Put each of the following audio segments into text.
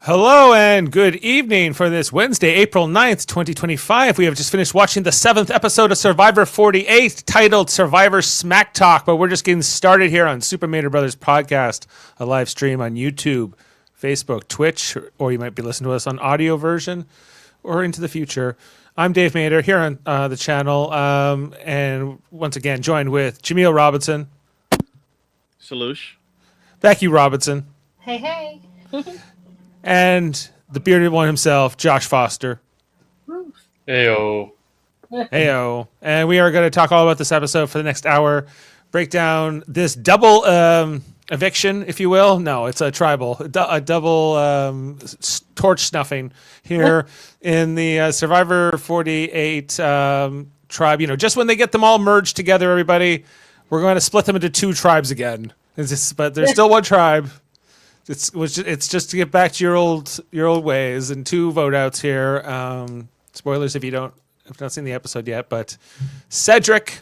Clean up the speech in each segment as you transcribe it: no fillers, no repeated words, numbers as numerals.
Hello and good evening for this Wednesday, April 9th, 2025. We have just finished watching the 7th episode of Survivor 48 titled Survivor Smack Talk, but we're just getting started here on Super Mader Brothers Podcast, a live stream on YouTube, Facebook, Twitch, or you might be listening to us on audio version or into the future. I'm Dave Mader here on the channel, and once again joined with Jaemeel Robinson. Salush. Becky Robinson. Hey, hey. And the bearded one himself, Josh Foster. Heyo. Heyo. And we are going to talk all about this episode for the next hour, break down this double eviction, if you will. No, it's a tribal, a double torch snuffing here in the Survivor 48 tribe. You know, just when they get them all merged together, everybody, we're going to split them into two tribes again. But there's still one tribe. It's just to get back to your old ways, and two vote outs here. Spoilers if you've not seen the episode yet, but Cedric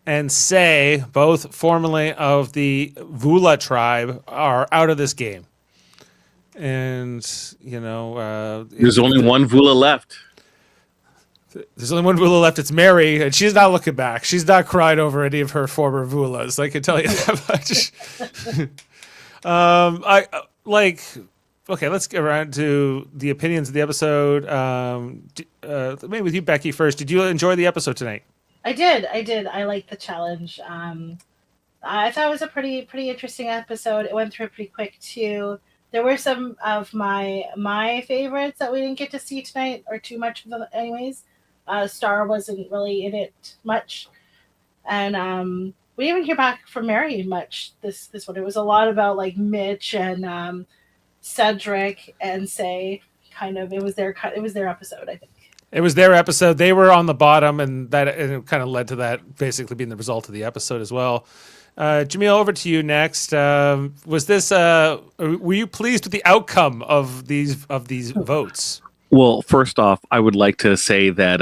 and Say, both formerly of the Vula tribe, are out of this game. And you know, there's only one Vula left. There's only one Vula left. It's Mary, and she's not looking back. She's not cried over any of her former Vulas. I can tell you that much. Okay, let's get around to the opinions of the episode. Maybe with you, Becky, first. Did you enjoy the episode tonight? I did. I liked the challenge. I thought it was a pretty interesting episode. It went through pretty quick too. There were some of my favorites that we didn't get to see tonight, or too much of them anyways. Star wasn't really in it much. And we didn't hear back from Mary much this one. It was a lot about like Mitch and Cedric and Say. It was their episode, I think. It was their episode. They were on the bottom, and it kind of led to that basically being the result of the episode as well. Jaemeel, over to you next. Was this? Were you pleased with the outcome of these votes? Well, first off, I would like to say that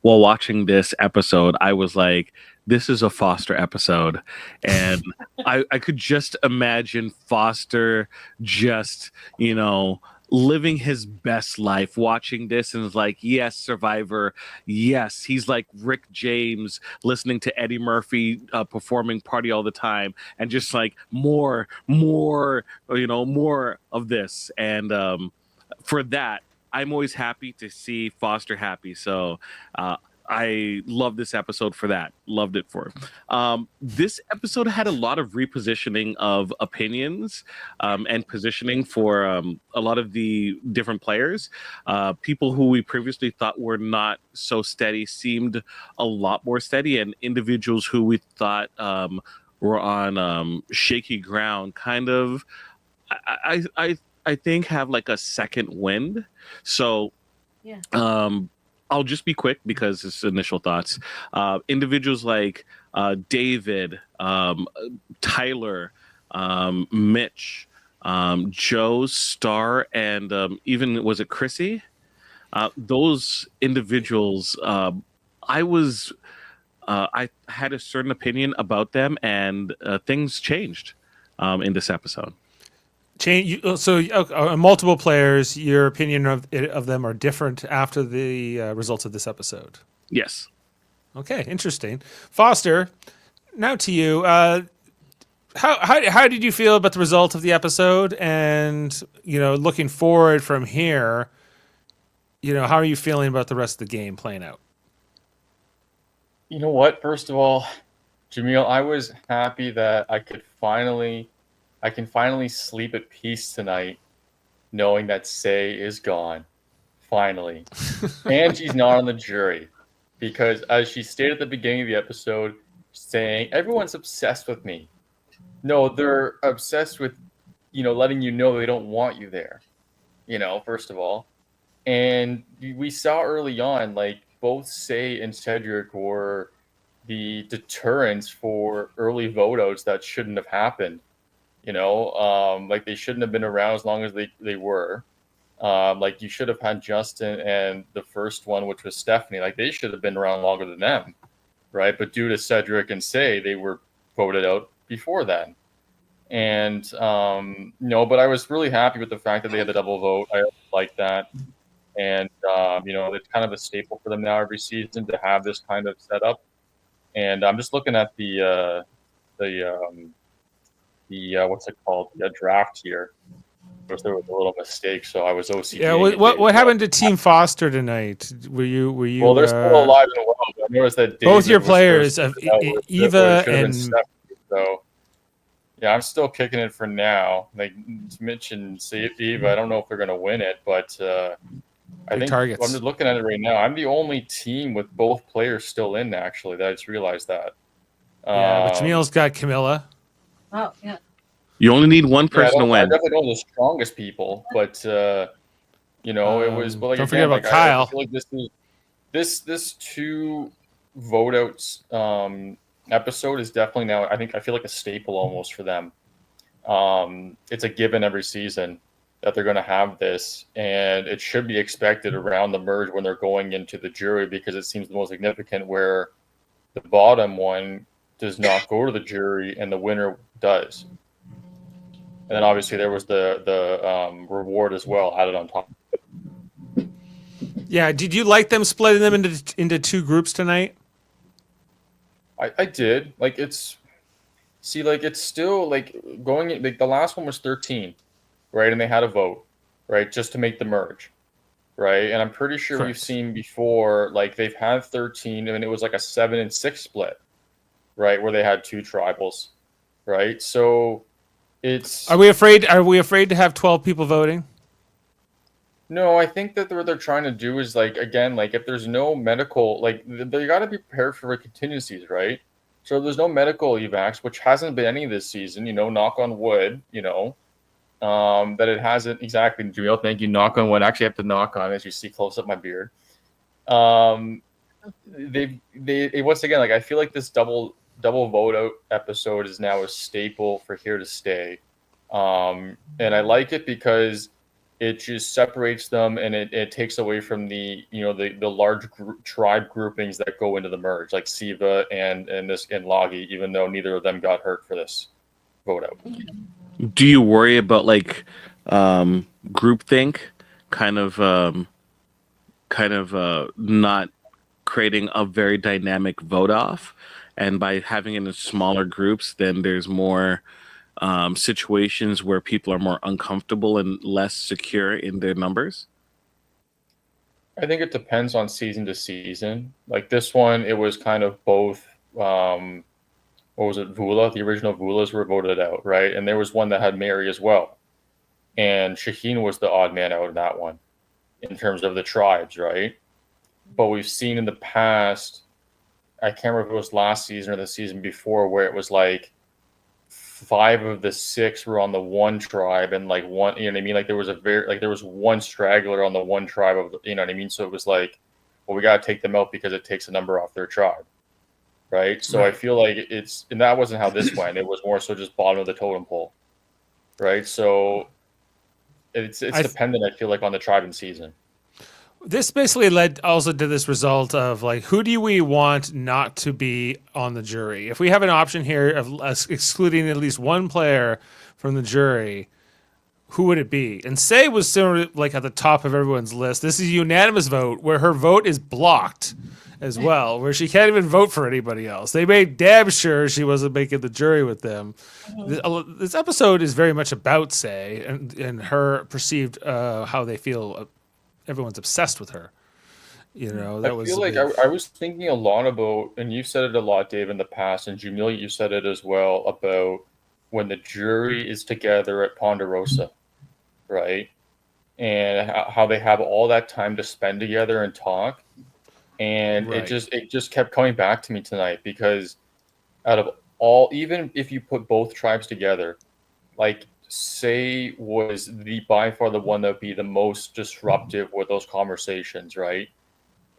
while watching this episode, I was like, this is a Foster episode. And I could just imagine Foster just, living his best life, watching this, and is like, yes, Survivor. Yes, he's like Rick James listening to Eddie Murphy performing Party All the Time, and just like more of this. And for that, I'm always happy to see Foster happy. So I love this episode for that. Loved it for it. This episode had a lot of repositioning of opinions and positioning for a lot of the different players. People who we previously thought were not so steady seemed a lot more steady, and individuals who we thought were on shaky ground kind of, I think, have like a second wind. So yeah. I'll just be quick because it's initial thoughts. Individuals like David, Tyler, Mitch, Joe, Star, and even, was it Chrissy? Those individuals, I had a certain opinion about them, and things changed in this episode. Multiple players, your opinion of them are different after the results of this episode. Yes. Okay, interesting. Foster, now to you. How did you feel about the result of the episode? And looking forward from here, how are you feeling about the rest of the game playing out? You know what? First of all, Jaemeel, I was happy that I can finally sleep at peace tonight, knowing that Say is gone, finally. And she's not on the jury. Because as she stated at the beginning of the episode, saying, everyone's obsessed with me. No, they're obsessed with, letting you know they don't want you there, first of all. And we saw early on, like, both Say and Cedric were the deterrents for early vote outs that shouldn't have happened. Like, they shouldn't have been around as long as they were. Like, you should have had Justin and the first one, which was Stephanie. Like, they should have been around longer than them, right? But due to Cedric and Say, they were voted out before then. And no, but I was really happy with the fact that they had the double vote. I like that. And it's kind of a staple for them now every season to have this kind of setup. And I'm just looking at the what's it called, the draft here. There was a little mistake, so I was OCD. Yeah, what happened to Team Foster tonight? Were you? Well, they're still alive and well. I noticed that both David your was players first of out with Eva should have been and Stephanie, so yeah, I'm still kicking it for now. Like Mitch and Eva, I don't know if they're gonna win it, but I think targets. I'm just looking at it right now. I'm the only team with both players still in. Actually, that I just realized that. Yeah, but Jameel's got Camilla. Oh yeah. You only need one person to I win. definitely know the strongest people, but it was. But like, don't forget about Kyle. I feel like this two vote outs episode is definitely now. I feel like a staple almost for them. It's a given every season that they're going to have this, and it should be expected around the merge when they're going into the jury, because it seems the most significant where the bottom one does not go to the jury and the winner does. And then obviously there was the reward as well added on top. Yeah, did you like them splitting them into two groups tonight? I did. Like it's still like going, like the last one was 13, right? And they had a vote, right, just to make the merge, right? And I'm pretty sure Correct. we've seen before, like they've had 13, and it was like a 7-6 split, right, where they had two tribals, right? So it's. Are we afraid to have 12 people voting? No, I think that what they're trying to do is, like, again, like if there's no medical, like they got to be prepared for contingencies, right? So if there's no medical evacs, which hasn't been any this season, knock on wood, that it hasn't exactly. Jaemeel, thank you. Knock on wood. Actually, I have to knock on, as you see close up my beard. They once again, like, I feel like this double vote out episode is now a staple for Here to Stay, and I like it because it just separates them, and it takes away from the large tribe groupings that go into the merge, like Siva and Logi, even though neither of them got hurt for this vote out. Do you worry about like groupthink, kind of not creating a very dynamic vote off, and by having it in smaller groups, then there's more situations where people are more uncomfortable and less secure in their numbers? I think it depends on season to season. Like this one, it was kind of both. What was it? Vula. The original Vulas were voted out, right? And there was one that had Mary as well, and Shaheen was the odd man out in that one, in terms of the tribes, right? But we've seen in the past, I can't remember if it was last season or the season before, where it was like 5 of the 6 were on the one tribe, and like one, you know what I mean? Like there was one straggler on the one tribe of, you know what I mean? So it was like, well, we got to take them out because it takes a number off their tribe, right? So right. I feel like and that wasn't how this went. It was more so just bottom of the totem pole, right? So it's dependent, I feel like, on the tribe and season. This basically led also to this result of like, who do we want not to be on the jury? If we have an option here of excluding at least one player from the jury, who would it be? And Say was similar, like at the top of everyone's list. This is a unanimous vote where her vote is blocked as well, where she can't even vote for anybody else. They made damn sure she wasn't making the jury with them. This episode is very much about Say and her perceived how they feel. Everyone's obsessed with her. I feel like I was thinking a lot about, and you said it a lot, Dave, in the past, and Jaemeel, you said it as well, about when the jury is together at Ponderosa, right? And how they have all that time to spend together and talk. And right. it just kept coming back to me tonight, because out of all, even if you put both tribes together, like Say was by far the one that would be the most disruptive with those conversations, right?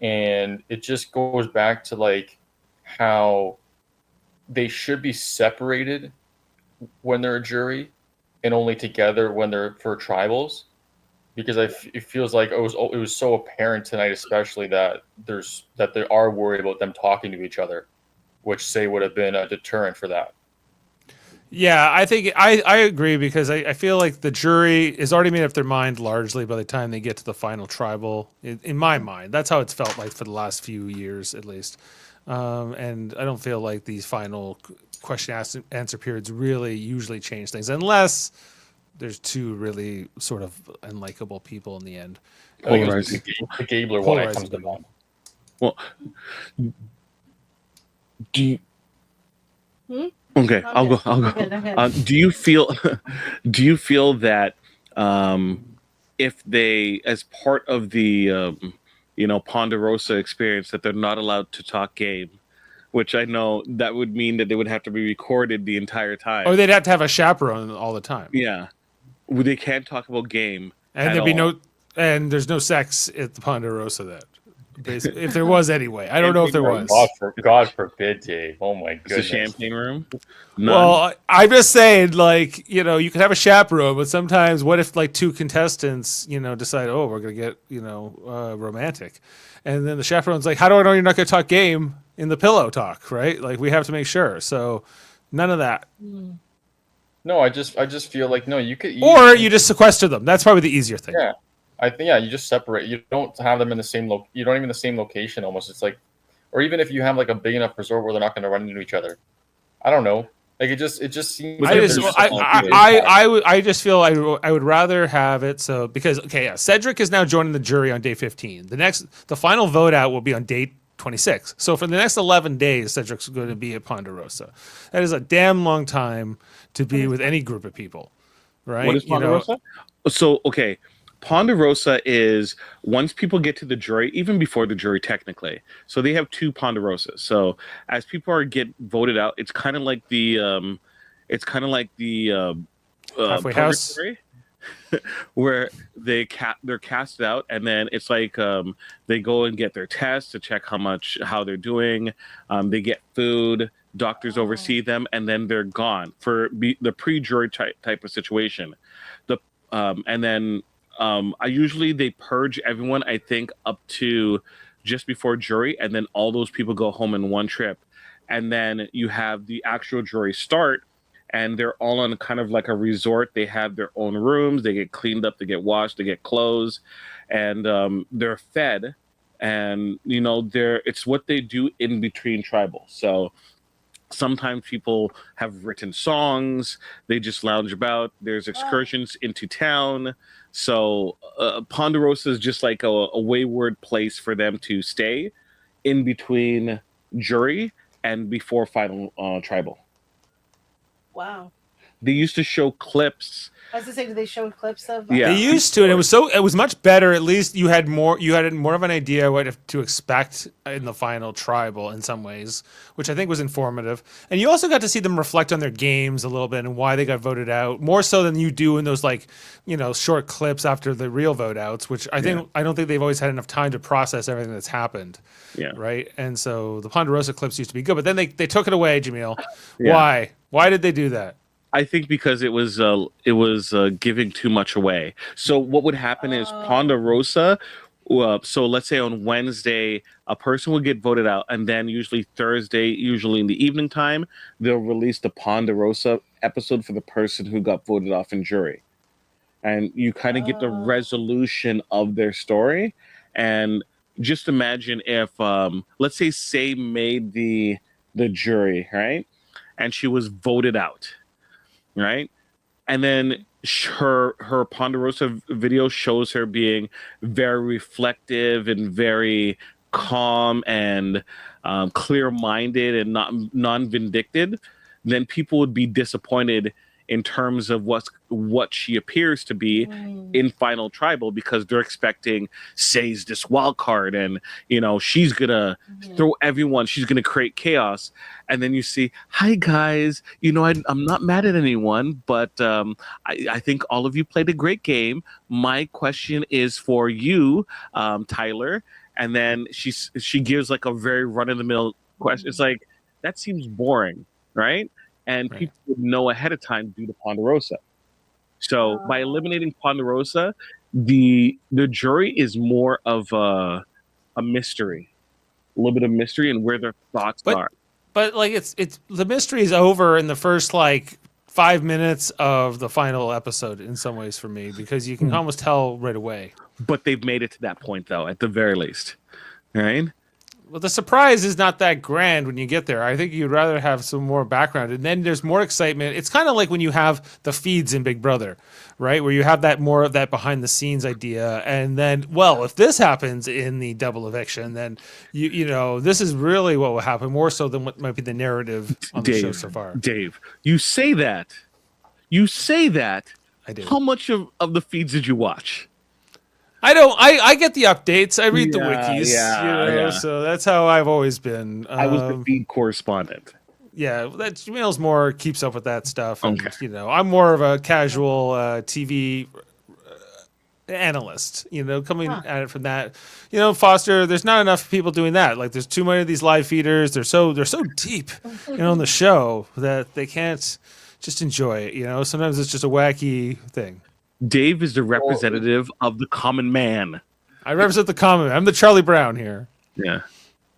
And it just goes back to like how they should be separated when they're a jury and only together when they're for tribals, because it feels like it was so apparent tonight, especially that they are worried about them talking to each other, which Say would have been a deterrent for that. Yeah, I think I agree because I feel like the jury is already made up their mind largely by the time they get to the final tribal. In my mind, that's how it's felt like for the last few years, at least. And I don't feel like these final answer periods really usually change things unless there's two really sort of unlikable people in the end. I think it was Polarizing. the Gabler one that comes Polarizing to mind. Well, do you, Hmm? okay, I'll go. I'm good, I'm good. Do you feel that if they, as part of the Ponderosa experience, that they're not allowed to talk game, which I know that would mean that they would have to be recorded the entire time. Or they'd have to have a chaperone all the time. Yeah, they can't talk about game, And at there'd be all. there's no sex at the Ponderosa then. Basically, if there was anyway. I don't know if there was. God forbid, Dave. Oh my It's a goodness. champagne room. None. Well, I'm just saying, like, you could have a chaperone, but sometimes what if, like, two contestants, decide, oh, we're going to get, romantic. And then the chaperone's like, how do I know you're not going to talk game in the pillow talk, right? Like, we have to make sure. So none of that. No, I just feel like no, you could. Or you just sequester them. That's probably the easier thing. Yeah, I think you just separate. You don't have them in the same you don't even the same location almost. It's like, or even if you have like a big enough resort where they're not going to run into each other. I don't know. Like it just seems. But I there's just, just I just feel I would rather have it so because Cedric is now joining the jury on day 15. The final vote out will be on day 26. So for the next 11 days, Cedric's going to be at Ponderosa. That is a damn long time to be with any group of people, right? What is Ponderosa? So, okay, Ponderosa is once people get to the jury, even before the jury technically. So they have two Ponderosas. So as people get voted out, it's kind of like the Halfway house. purgatory, where they're casted out, and then it's like they go and get their tests to check how they're doing. They get food. Doctors oversee them, and then they're gone for the pre-jury type of situation. And then I usually they purge everyone. I think up to just before jury, and then all those people go home in one trip, and then you have the actual jury start, and they're all on kind of like a resort. They have their own rooms. They get cleaned up. They get washed. They get clothes, and they're fed. And it's what they do in between tribals. So sometimes people have written songs. They just lounge about. There's excursions into town. So Ponderosa is just like a wayward place for them to stay in between jury and before final tribal. Wow. They used to show clips. I was to say, do they show clips of? Yeah. They used to, and it was much better. At least you had more of an idea what to expect in the final tribal in some ways, which I think was informative. And you also got to see them reflect on their games a little bit and why they got voted out, more so than you do in those short clips after the real vote outs, which I don't think they've always had enough time to process everything that's happened. Yeah. Right. And so the Ponderosa clips used to be good, but then they took it away, Jaemeel. Yeah. Why? Why did they do that? I think because it was giving too much away. So what would happen is Ponderosa. So let's say on Wednesday, a person will get voted out, and then usually Thursday, usually in the evening time, they'll release the Ponderosa episode for the person who got voted off in jury, and you kind of get the resolution of their story. And just imagine if, let's say made the jury, right, and she was voted out. Right, and then her Ponderosa video shows her being very reflective and very calm and clear-minded and not non-vindictive. Then people would be disappointed in terms of what she appears to be in final tribal, because they're expecting Say's this wild card, and she's gonna throw everyone, she's gonna create chaos. And then you see, hi guys, I'm not mad at anyone, but I think all of you played a great game. My question is for you, Tyler. And then she gives like a very run-of-the-mill question. It's like, that seems boring, right? And people would know ahead of time due to Ponderosa. So by eliminating Ponderosa, the jury is more of a mystery, a little bit of mystery and where their thoughts are. But like it's the mystery is over in the first 5 minutes of the final episode in some ways for me, because you can almost tell right away. But they've made it to that point, though, at the very least. Right? Well, the surprise is not that grand when you get there. I think you'd rather have some more background, and then there's more excitement. It's kind of like when you have the feeds in Big Brother, right? Where you have that more of that behind the scenes idea, and then, well, if this happens in the double eviction, then you know this is really what will happen, more so than what might be the narrative on the show so far. Dave, you say that. I do. How much of the feeds did you watch? I don't. I get the updates. I read the wikis. Yeah. So that's how I've always been. I was the feed correspondent. Yeah, that Jameel's more keeps up with that stuff, and Okay. I'm more of a casual TV analyst. Coming at it from that. Foster, there's not enough people doing that. Like, there's too many of these live feeders. They're so deep, in the show that they can't just enjoy it. Sometimes it's just a wacky thing. Dave is the representative of the common man. I represent the common. I'm the Charlie Brown here. Yeah.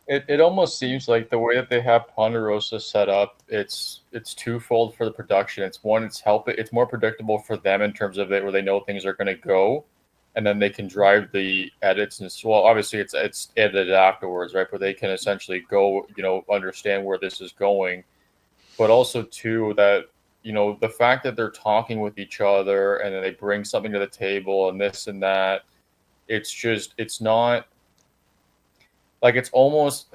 It almost seems like the way that they have Ponderosa set up, it's twofold for the production. It's one, it's more predictable for them in terms of it, where they know things are going to go, and then they can drive the edits. And well, obviously it's edited afterwards, right? But they can essentially go, understand where this is going. But also too that, the fact that they're talking with each other and then they bring something to the table and this and that, it's not like, it's almost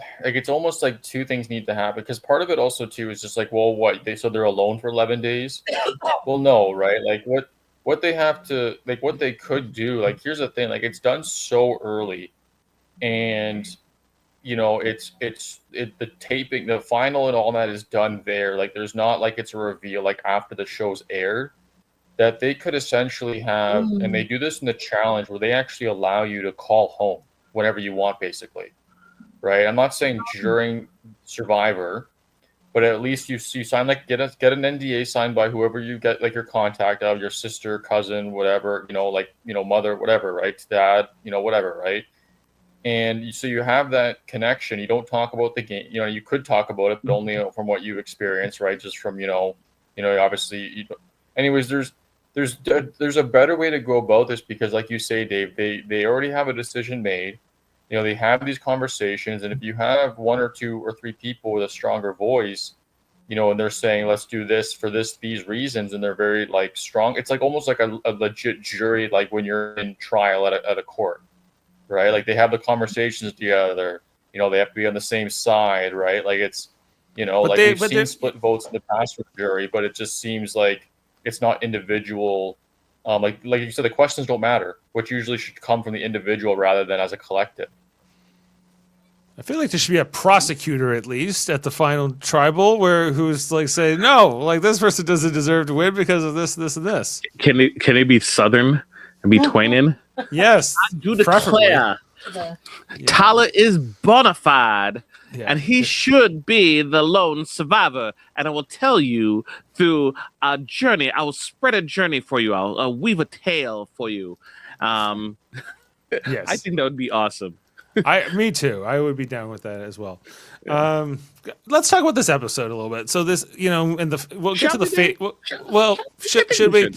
like two things need to happen, because part of it also too is just like, well, so they're alone for 11 days. Well, no, right? Like what they have to, like, what they could do, like, here's the thing, like, it's done so early, and the taping, the final and all that is done there. Like, there's not like it's a reveal like after the show's aired, that they could essentially have, and they do this in the challenge where they actually allow you to call home whenever you want, basically, right? I'm not saying during Survivor, but at least you sign, like, get an NDA signed by whoever you get, like, your contact of, your sister, cousin, whatever, mother, whatever, right? Dad, whatever, right? And so you have that connection. You don't talk about the game. You could talk about it, but only from what you've experienced, right? Just from, obviously. Anyways, there's a better way to go about this, because, like you say, Dave, they already have a decision made. They have these conversations, and if you have one or two or three people with a stronger voice, and they're saying, let's do this for these reasons, and they're very, like, strong. It's like almost like a legit jury, like when you're in trial at a court. Right, like, they have the conversations together. They have to be on the same side, right? Like, it's, like, we've seen split votes in the past with the jury, but it just seems like it's not individual. Like you said, the questions don't matter, which usually should come from the individual rather than as a collective. I feel like there should be a prosecutor at least at the final tribal who's like saying, no, like, this person doesn't deserve to win because of this, this, and this. Can it be Southern and be twinning? Yes. I do declare Tyler is bona fide, and he should be the lone survivor. And I will tell you through a journey. I will spread a journey for you. I'll weave a tale for you. Yes. I think that would be awesome. Me too. I would be down with that as well. Let's talk about this episode a little bit. So this, we'll get to the fate. Well, should we?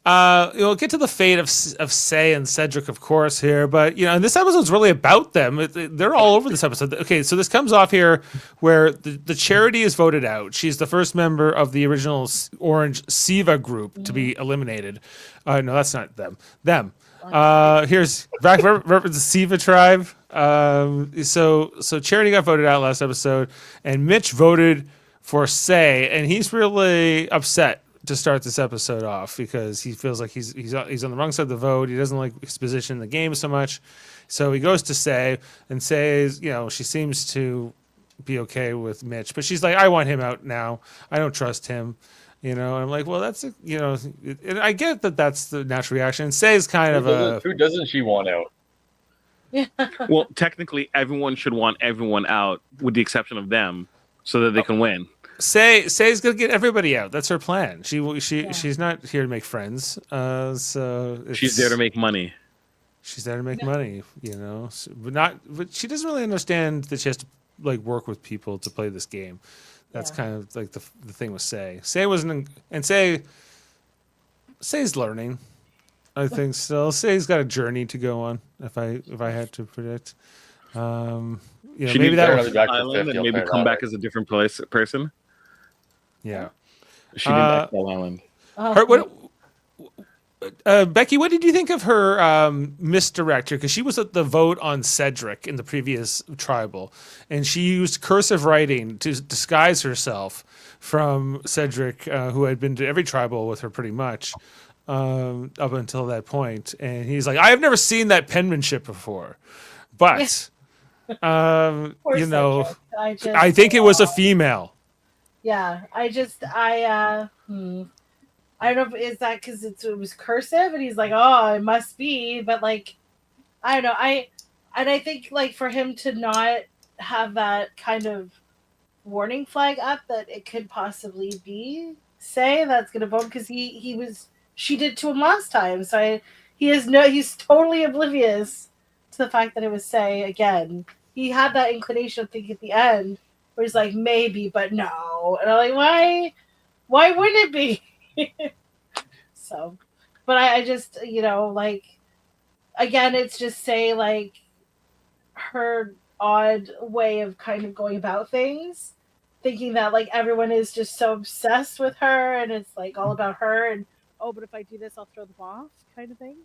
We'll get to the fate of Say and Cedric, of course, here. But, and this episode's really about them. They're all over this episode. Okay, so this comes off here where the Charity is voted out. She's the first member of the original Orange Siva group to be eliminated. No, that's not them. Them. Here's back the Siva tribe. So Charity got voted out last episode, and Mitch voted for Say, and he's really upset to start this episode off because he feels like he's on the wrong side of the vote. He doesn't like his position in the game so much. So he goes to Say, and says, she seems to be okay with Mitch, but she's like, I want him out now. I don't trust him. And I'm like, well, that's, and I get that that's the natural reaction. And Say is kind of who doesn't she want out? Yeah. Well, technically, everyone should want everyone out, with the exception of them, so that they can win. Say's gonna get everybody out. That's her plan. She's not here to make friends. So she's there to make money. She's there to make money, but she doesn't really understand that she has to, like, work with people to play this game. That's Yeah. kind of like the thing with Say. Say wasn't, and Say's learning. I think still. Say's got a journey to go on. If I had to predict, She maybe needs that to was, go to back to Island 50, and I'll maybe tell you come that back right. as a different person. yeah. She needs Uh, Exile Island. Oh, Her, what, Becky, what did you think of her misdirector? Because she was at the vote on Cedric in the previous tribal, and she used cursive writing to disguise herself from Cedric, who had been to every tribal with her pretty much up until that point. And he's like, I have never seen that penmanship before, but poor Cedric. I think it was a female. Yeah, I don't know if is that because it was cursive and he's like, oh, it must be, but like, I don't know. I think like for him to not have that kind of warning flag up that it could possibly be Say that's gonna vote because she did to him last time, so he's totally oblivious to the fact that it was Say again. He had that inclination of thinking at the end where he's like maybe, but no, and I'm like why wouldn't it be? So, but I just, like, again, it's just Say, like, her odd way of kind of going about things, thinking that, like, everyone is just so obsessed with her and it's, like, all about her and, oh, but if I do this, I'll throw them off kind of thing.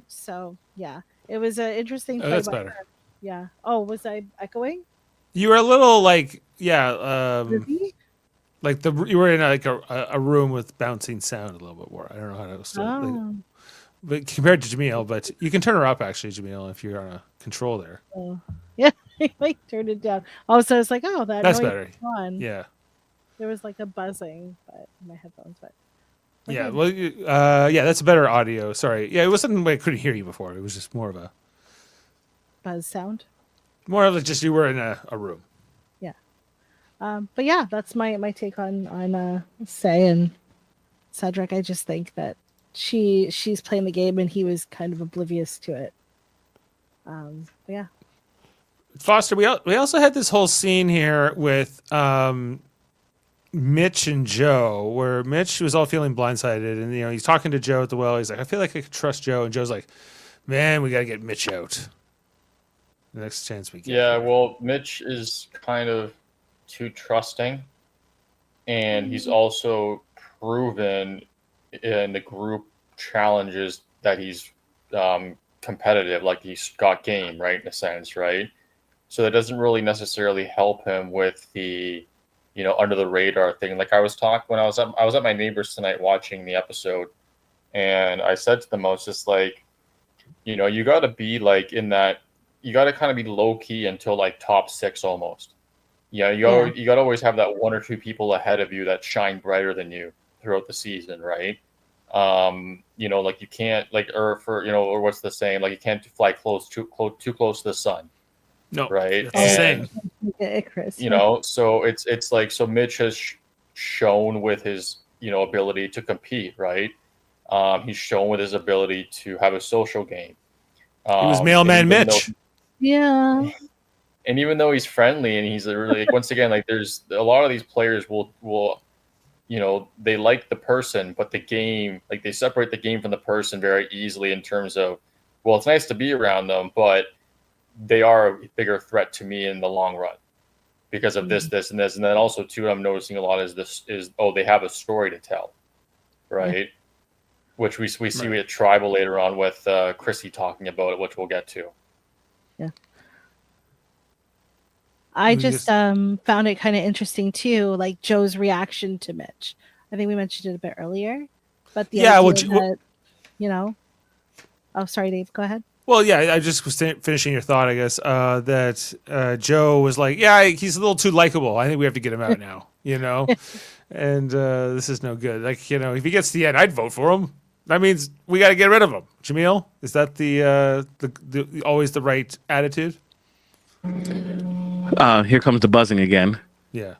So, yeah, it was an interesting play That's by better. her. Yeah. Oh, was I echoing? You were a little like, yeah, Busy? like you were in a room with bouncing sound a little bit more. I don't know how to Oh. but compared to Jaemeel, but you can turn her up actually, Jaemeel, if you're on a control there. Oh. Yeah, I like turned it down. Also, it's like, oh, That's noise better. is on. Yeah. There was like a buzzing, but in my headphones, but we're Yeah. good. Well, yeah, that's better audio. Sorry. Yeah, it wasn't like I couldn't hear you before. It was just more of Buzz sound. just you were in a room. Yeah. But yeah, that's my take on Say and Cedric. I just think that she's playing the game and he was kind of oblivious to it. But yeah. Foster, we also had this whole scene here with Mitch and Joe, where Mitch was all feeling blindsided, and he's talking to Joe at the well. He's like, I feel like I could trust Joe, and Joe's like, man, we got to get Mitch out. The next chance we get. Yeah, well, Mitch is kind of too trusting, and he's also proven in the group challenges that he's competitive, like he's got game, right, in a sense, right? So that doesn't really necessarily help him with the, under the radar thing. Like I was talking when I was at my neighbors tonight watching the episode, and I said to them, I was just like, you got to be like in that, you got to kind of be low key until like top 6 almost. You got to always have that 1 or 2 people ahead of you that shine brighter than you throughout the season, right? Like you can't or what's the saying? Like you can't fly too close to the sun. No, right? That's the same. Chris. So it's like, so Mitch has shown with his ability to compete, right? He's shown with his ability to have a social game. He was mailman Mitch. Yeah. And even though he's friendly and he's really once again, like there's a lot of these players will they like the person, but the game, like they separate the game from the person very easily in terms of, well, it's nice to be around them, but they are a bigger threat to me in the long run because of this, and this. And then also too, I'm noticing a lot is they have a story to tell, right? Which we see at Tribal later on with Chrissy talking about it, which we'll get to. Yeah. I just found it kind of interesting too, like Joe's reaction to Mitch. I think we mentioned it a bit earlier, but the idea that, oh, sorry, Dave, go ahead. Well, yeah, I just was finishing your thought, I guess, that Joe was like, yeah, he's a little too likable. I think we have to get him out now, and this is no good. Like, if he gets to the end, I'd vote for him. That means we got to get rid of him. Jaemeel, is that the always the right attitude? Here comes the buzzing again. Yeah.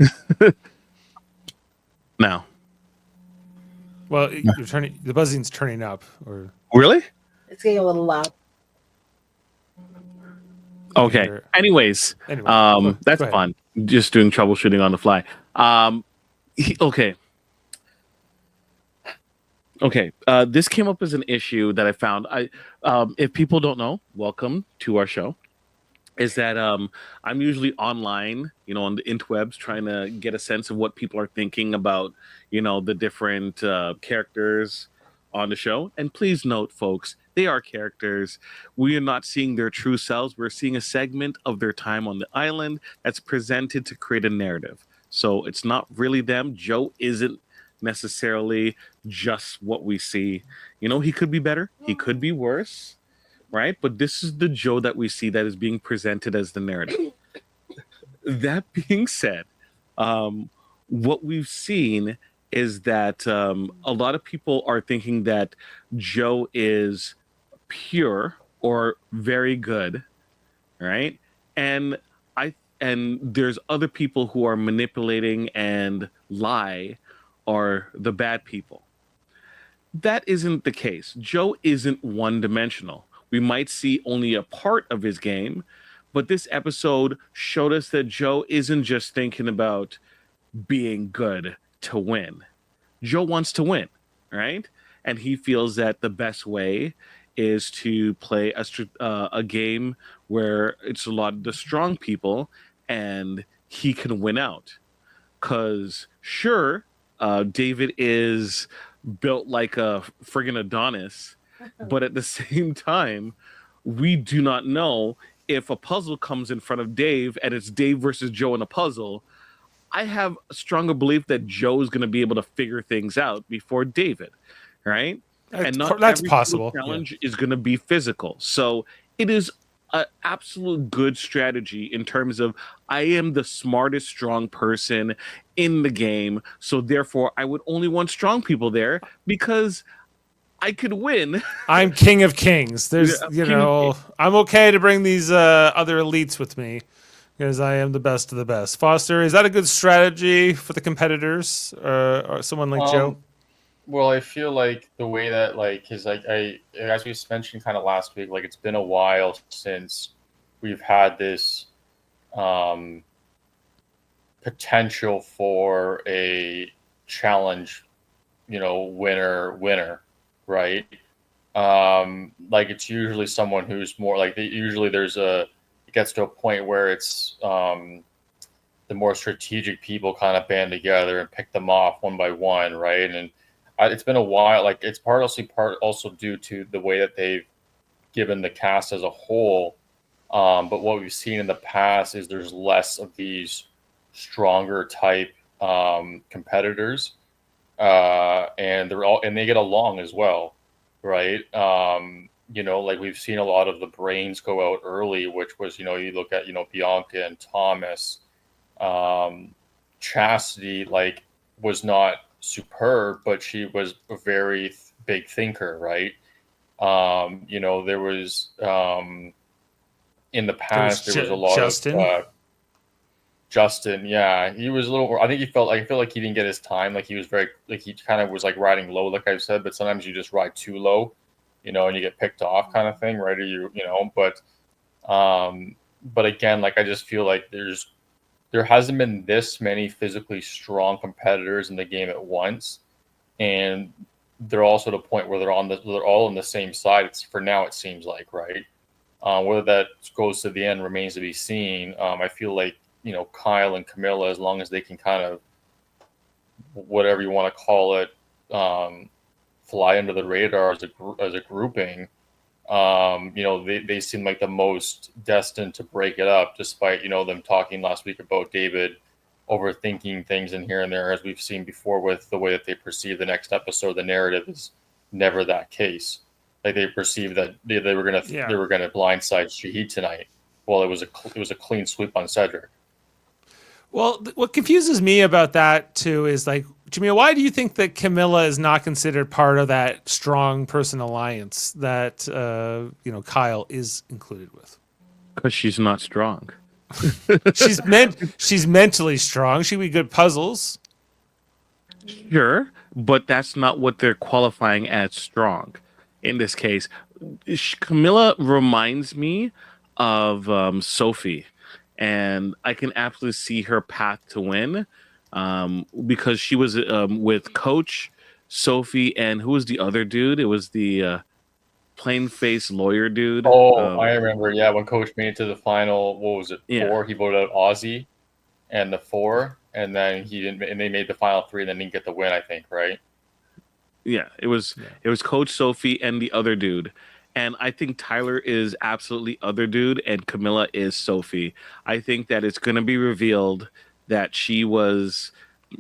Now. Well, the buzzing's turning up, or really? It's getting a little loud. Okay. Anyways, anyway, that's fun. Just doing troubleshooting on the fly. Okay. Okay. This came up as an issue that I found. If people don't know, welcome to our show. Is that I'm usually online, on the interwebs, trying to get a sense of what people are thinking about, the different characters on the show. And please note, folks, they are characters. We are not seeing their true selves. We're seeing a segment of their time on the island that's presented to create a narrative. So it's not really them. Joe isn't necessarily just what we see. He could be better. He could be worse, right? But this is the Joe that we see that is being presented as the narrative. That being said, what we've seen is that a lot of people are thinking that Joe is pure or very good, right? And and there's other people who are manipulating and lie are the bad people. That isn't the case. Joe isn't one dimensional. We might see only a part of his game, but this episode showed us that Joe isn't just thinking about being good to win. Joe wants to win, right? And he feels that the best way is to play a game where it's a lot of the strong people and he can win out. Because sure, David is built like a friggin' Adonis, but at the same time, we do not know if a puzzle comes in front of Dave and it's Dave versus Joe in a puzzle. I have a stronger belief that Joe is going to be able to figure things out before David, right? And not That's every possible. challenge is going to be physical. So it is an absolute good strategy in terms of I am the smartest strong person in the game, so therefore I would only want strong people there because I could win. I'm king of kings. There's, Yeah, I'm okay to bring these other elites with me because I am the best of the best. Foster, is that a good strategy for the competitors or someone like Joe? Well, I feel like the way that because I as we mentioned kind of last week, it's been a while since we've had this potential for a challenge, winner, right? It's usually someone who's more usually it gets to a point where it's the more strategic people kind of band together and pick them off one by one, right? And it's been a while. It's part also due to the way that they've given the cast as a whole. But what we've seen in the past is there's less of these stronger type competitors, and they get along as well, right? We've seen a lot of the brains go out early, which was you look at Bianca and Thomas, Chastity was not superb, but she was a very big thinker, right? There was in the past there was a lot of Justin. Yeah, he was a little. I think I feel like he didn't get his time. He was very he kind of was riding low, like I've said. But sometimes you just ride too low, and you get picked off, kind of thing, right? Or but again, I just feel like there hasn't been this many physically strong competitors in the game at once, and they're also at a point where they're all on the same side. For now, it seems like, right? Whether that goes to the end remains to be seen. I feel like Kyle and Camilla, as long as they can kind of whatever you want to call it, fly under the radar as a grouping. They seem like the most destined to break it up, despite them talking last week about David overthinking things in here and there, as we've seen before with the way that they perceive the next episode. The narrative is never that case. They perceived that they were gonna blindside Shahid tonight. Well, it was a clean sweep on Cedric. Well, what confuses me about that too is Jaemeel, why do you think that Camilla is not considered part of that strong person alliance that Kyle is included with? because she's not strong. She's mentally strong. She'd be good puzzles. Sure, but that's not what they're qualifying as strong. In this case, Camilla reminds me of Sophie and I can absolutely see her path to win, because she was with Coach Sophie and who was the other dude? It was the plain face lawyer dude. Oh, I remember. Yeah, when Coach made it to the final, what was it? Yeah. 4. He voted out Aussie and the 4, and then he didn't. And they made the final 3, and then didn't get the win. I think, right? Yeah, it was Coach Sophie and the other dude. And I think Tyler is absolutely other dude and Camilla is Sophie. I think that it's going to be revealed that she was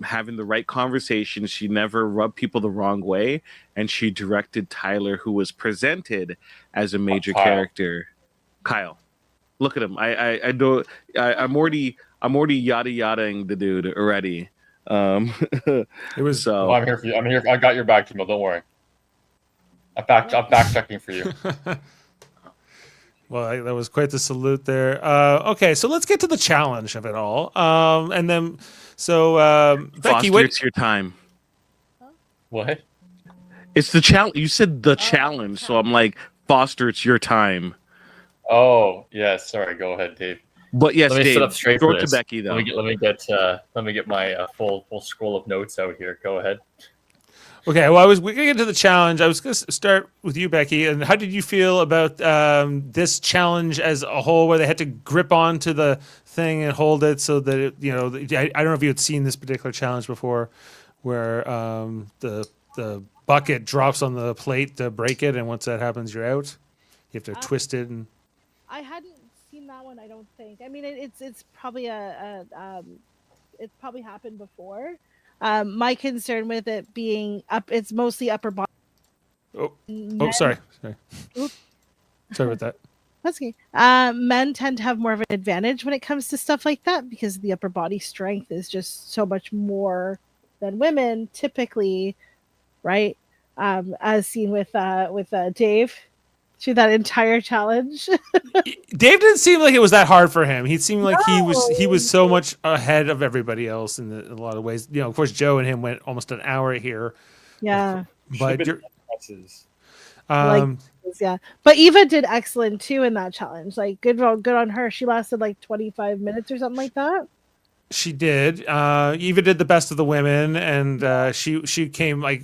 having the right conversation. She never rubbed people the wrong way, and she directed Tyler, who was presented as a major character. Kyle, look at him. I don't. I'm already yada yadaing the dude already. It was Oh, I'm here for you. I'm here. I got your back, Jaemeel. Don't worry. I'm back checking for you. Well, that was quite the salute there. Okay, so let's get to the challenge of it all. And then, so Becky, Foster, it's your time. What? It's the challenge. You said the challenge, so I'm like, Foster, it's your time. Oh, yes. Sorry. Go ahead, Dave. But yes, Let me Dave, sit up straight throw for it this. to Becky though. Let me get my full scroll of notes out here. Go ahead. Okay, well, we're gonna get to the challenge. I was gonna start with you, Becky. And how did you feel about this challenge as a whole, where they had to grip onto the thing and hold it so that it, I don't know if you had seen this particular challenge before, where the bucket drops on the plate to break it, and once that happens, you're out. You have to twist it. And I hadn't seen that one. I don't think. I mean, it's probably it's probably happened before. My concern with it being up, it's mostly upper body. Sorry. Oops. Sorry about that. That's okay. Men tend to have more of an advantage when it comes to stuff like that because the upper body strength is just so much more than women typically, right? As seen with Dave through that entire challenge. Dave didn't seem like it was that hard for him. He seemed like he was so much ahead of everybody else in a lot of ways. Of course, Joe and him went almost an hour here. Yeah. But you're, yeah. But Eva did excellent too in that challenge. Like good on her. She lasted like 25 minutes or something like that. She did. Eva did the best of the women, and she came like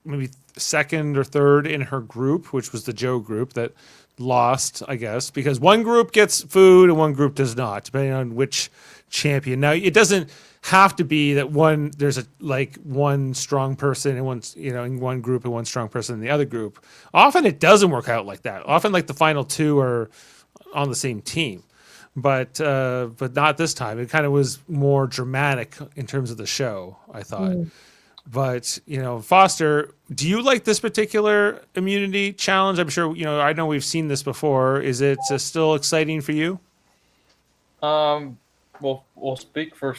maybe second or third in her group, which was the Joe group that lost, I guess, because one group gets food and one group does not, depending on which champion. Now, it doesn't have to be that there's one strong person in one group and one strong person in the other group. Often it doesn't work out like that. Often like the final two are on the same team. But not this time. It kind of was more dramatic in terms of the show, I thought. But, Foster, do you like this particular immunity challenge? I'm sure, I know we've seen this before. Is it still exciting for you? Well, first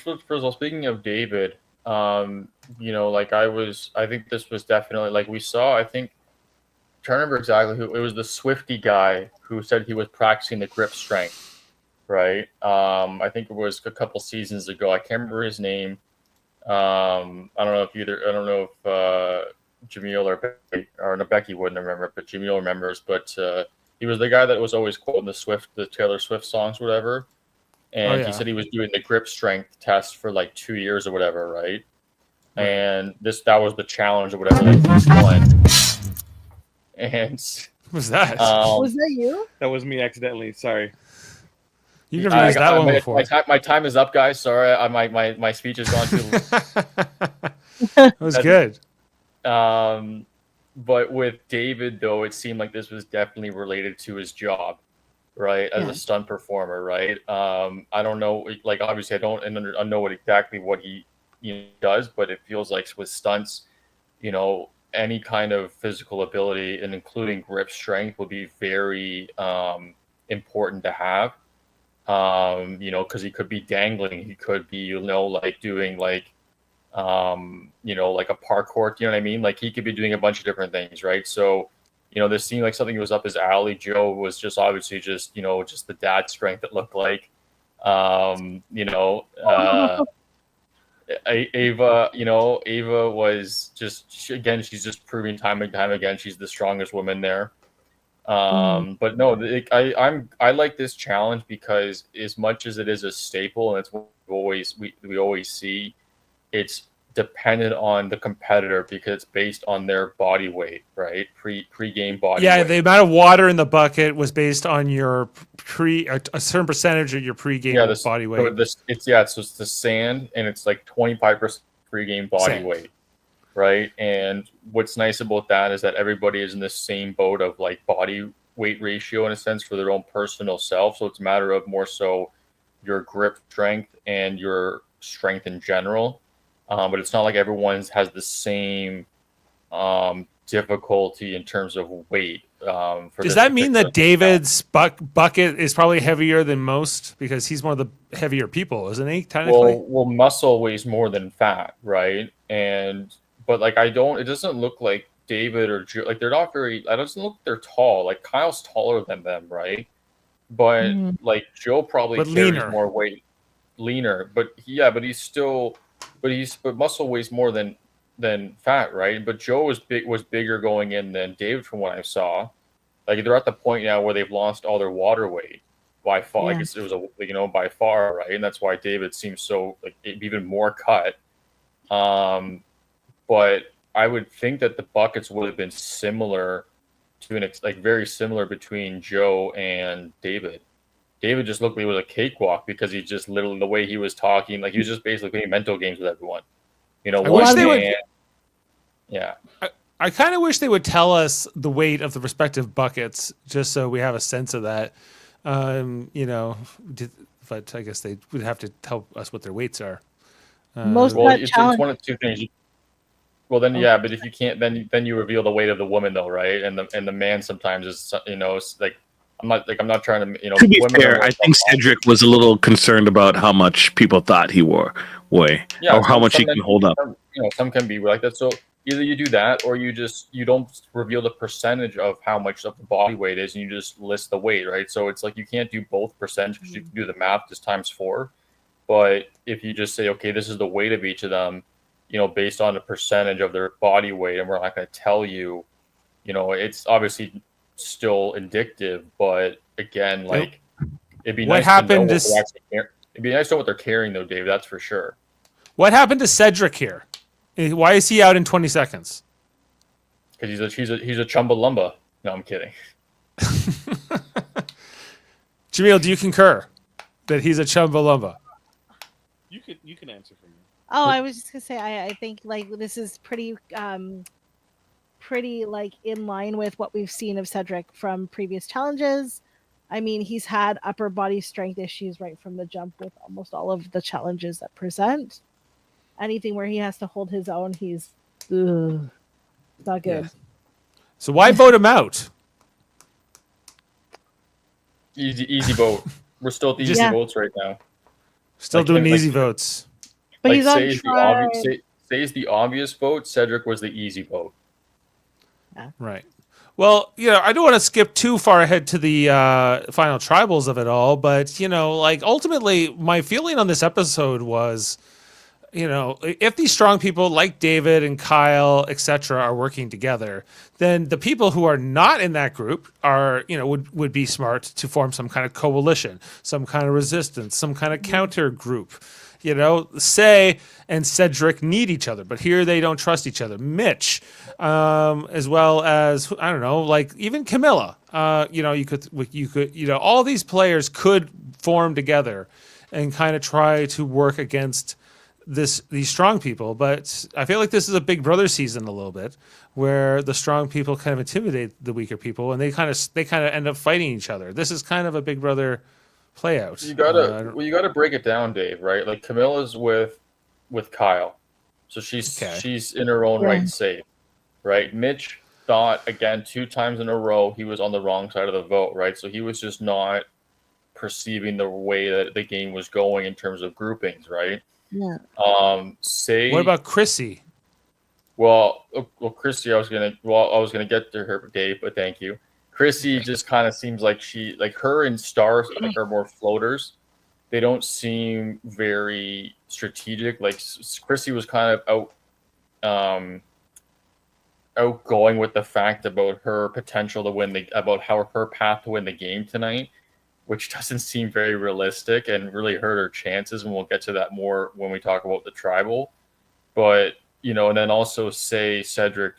of all, speaking of David, I think this was definitely, like we saw, I'm trying to remember exactly who, it was the Swifty guy who said he was practicing the grip strength, right? I think it was a couple seasons ago. I can't remember his name. I don't know if Jaemeel or Becky wouldn't remember, but Jaemeel remembers. But he was the guy that was always quoting the Taylor Swift songs, whatever. And he said he was doing the grip strength test for like 2 years or whatever, right? And that was the challenge or whatever that he was going. And what was that? Was that you? That was me accidentally. Sorry. You never used that one before. My time is up, guys. Sorry, my speech has gone too. That was good. But with David, though, it seemed like this was definitely related to his job, right? As a stunt performer, right? I don't know, like obviously I don't know exactly what he does, but it feels like with stunts, any kind of physical ability and including grip strength would be very important to have. Because he could be dangling, he could be, doing like a parkour, you know what I mean? Like he could be doing a bunch of different things, right? So, this seemed like something that was up his alley. Joe was just obviously just the dad strength it looked like. Ava was just, she's just proving time and time again she's the strongest woman there. But no, I like this challenge because as much as it is a staple and it's what we always see, it's dependent on the competitor because it's based on their body weight, right? Pre-game body Yeah, weight. the amount of water in the bucket was based on your a certain percentage of your pre-game body weight. So it's the sand and it's like 25% pre-game body Sand. weight, right? And what's nice about that is that everybody is in the same boat of like body weight ratio in a sense for their own personal self. So it's a matter of more so your grip strength and your strength in general. But it's not like everyone has the same difficulty in terms of weight. Does that mean that David's bucket is probably heavier than most because he's one of the heavier people, isn't he? Technically, well, muscle weighs more than fat, right? But like it doesn't look like David or Joe, like they're not very. It doesn't look like they're tall. Like Kyle's taller than them, right? But like Joe probably carries leaner. more weight, leaner. But muscle weighs more than fat, right? But Joe was bigger going in than David from what I saw. Like they're at the point now where they've lost all their water weight by far. Yeah. Like it was by far, right? And that's why David seems so like even more cut. But I would think that the buckets would have been similar to very similar between Joe and David. David just looked like it was a cakewalk because he just literally the way he was talking, like he was just basically playing mental games with everyone. I wish they would. Yeah. I kind of wish they would tell us the weight of the respective buckets just so we have a sense of that. But I guess they would have to tell us what their weights are. It's one of two things. Well, then, yeah, but if you can't, then you reveal the weight of the woman, though, right? And the man sometimes is, like I'm not trying to, To be fair, I think Cedric was a little concerned about how much people thought he weigh, or how much he can hold up. Some can be like that. So either you do that, or you don't reveal the percentage of how much of the body weight is, and you just list the weight, right? So it's like you can't do both percentage because you can do the math just times 4. But if you just say, okay, this is the weight of each of them, based on the percentage of their body weight, and we're not going to tell you, it's obviously still indicative, but again, like it'd be nice to know what they're carrying, though, Dave. That's for sure. What happened to Cedric here? Why is he out in 20 seconds? Because he's a Chumbawamba. No, I'm kidding. Jaemeel, do you concur that he's a Chumbawamba? You can answer for me. Oh, I was just gonna say I think like this is pretty like in line with what we've seen of Cedric from previous challenges. I mean, he's had upper body strength issues right from the jump with almost all of the challenges that present. Anything where he has to hold his own, he's not good. Yeah. So why vote him out? Easy vote. We're still at the easy votes right now. Still doing easy votes. But he's on trial. Say is the obvious vote. Cedric was the easy vote. Yeah. Right. Well, I don't want to skip too far ahead to the final tribals of it all, but ultimately, my feeling on this episode was, if these strong people like David and Kyle, etc., are working together, then the people who are not in that group are, would be smart to form some kind of coalition, some kind of resistance, some kind of counter group. Say and Cedric need each other, but here they don't trust each other. Mitch, as well as I don't know, like even Camilla. You could, all these players could form together and kind of try to work against these strong people. But I feel like this is a Big Brother season a little bit, where the strong people kind of intimidate the weaker people, and they kind of end up fighting each other. This is kind of a Big Brother play out. You gotta break it down, Dave, right? Like Camilla's with Kyle. So she's in her own right safe. Right? Mitch thought again 2 times in a row he was on the wrong side of the vote, right? So he was just not perceiving the way that the game was going in terms of groupings, right? Yeah. What about Chrissy? Well, Chrissy, I was gonna get to her, Dave, but thank you. Chrissy just kind of seems like her and Star are more floaters. They don't seem very strategic. Like Chrissy was kind of outgoing with the fact about her potential to win about how her path to win the game tonight, which doesn't seem very realistic and really hurt her chances. And we'll get to that more when we talk about the tribal. But, and then also say Cedric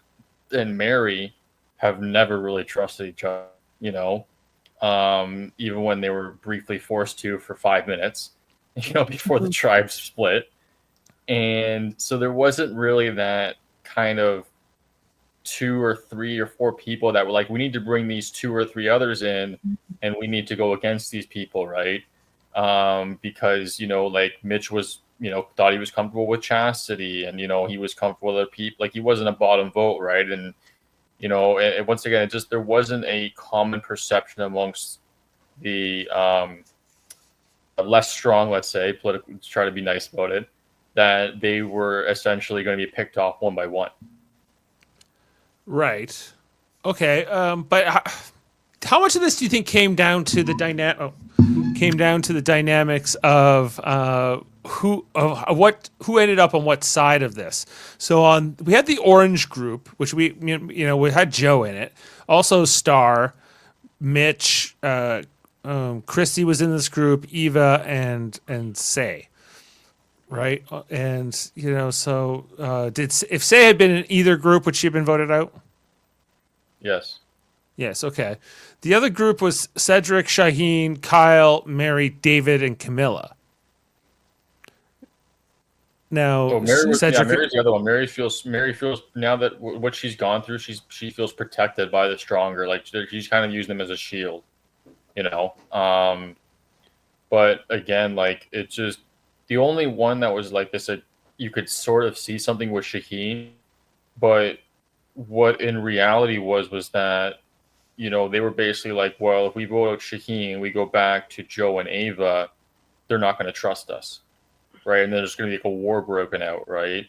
and Mary have never really trusted each other, even when they were briefly forced to for 5 minutes, before the tribes split. And so there wasn't really that kind of 2 or 3 or 4 people that were like, we need to bring these 2 or 3 others in and we need to go against these people, right? Because, like Mitch was, thought he was comfortable with Chastity and, he was comfortable with other people. Like he wasn't a bottom vote, right? And, and once again, there wasn't a common perception amongst the less strong, let's say, political, to try to be nice about it, that they were essentially going to be picked off one by one. Right. Okay. But how much of this do you think came down to the dynamics of who ended up on what side of this? So we had the orange group, which we had Joe in it, also Star, Mitch, Christy was in this group, Eva and Say. Right. And, so if Say had been in either group, would she have been voted out? Yes. Yes. Okay. The other group was Cedric, Shaheen, Kyle, Mary, David, and Camilla. Now, Mary's the other one. Mary feels now that what she's gone through, she feels protected by the stronger. Like she's kind of using them as a shield, But again, like it's just the only one that was like this. You could sort of see something with Shaheen, but what in reality was that, they were basically like, well, if we vote out Shaheen, we go back to Joe and Ava, they're not going to trust us, right? And there's going to be like a war broken out, right?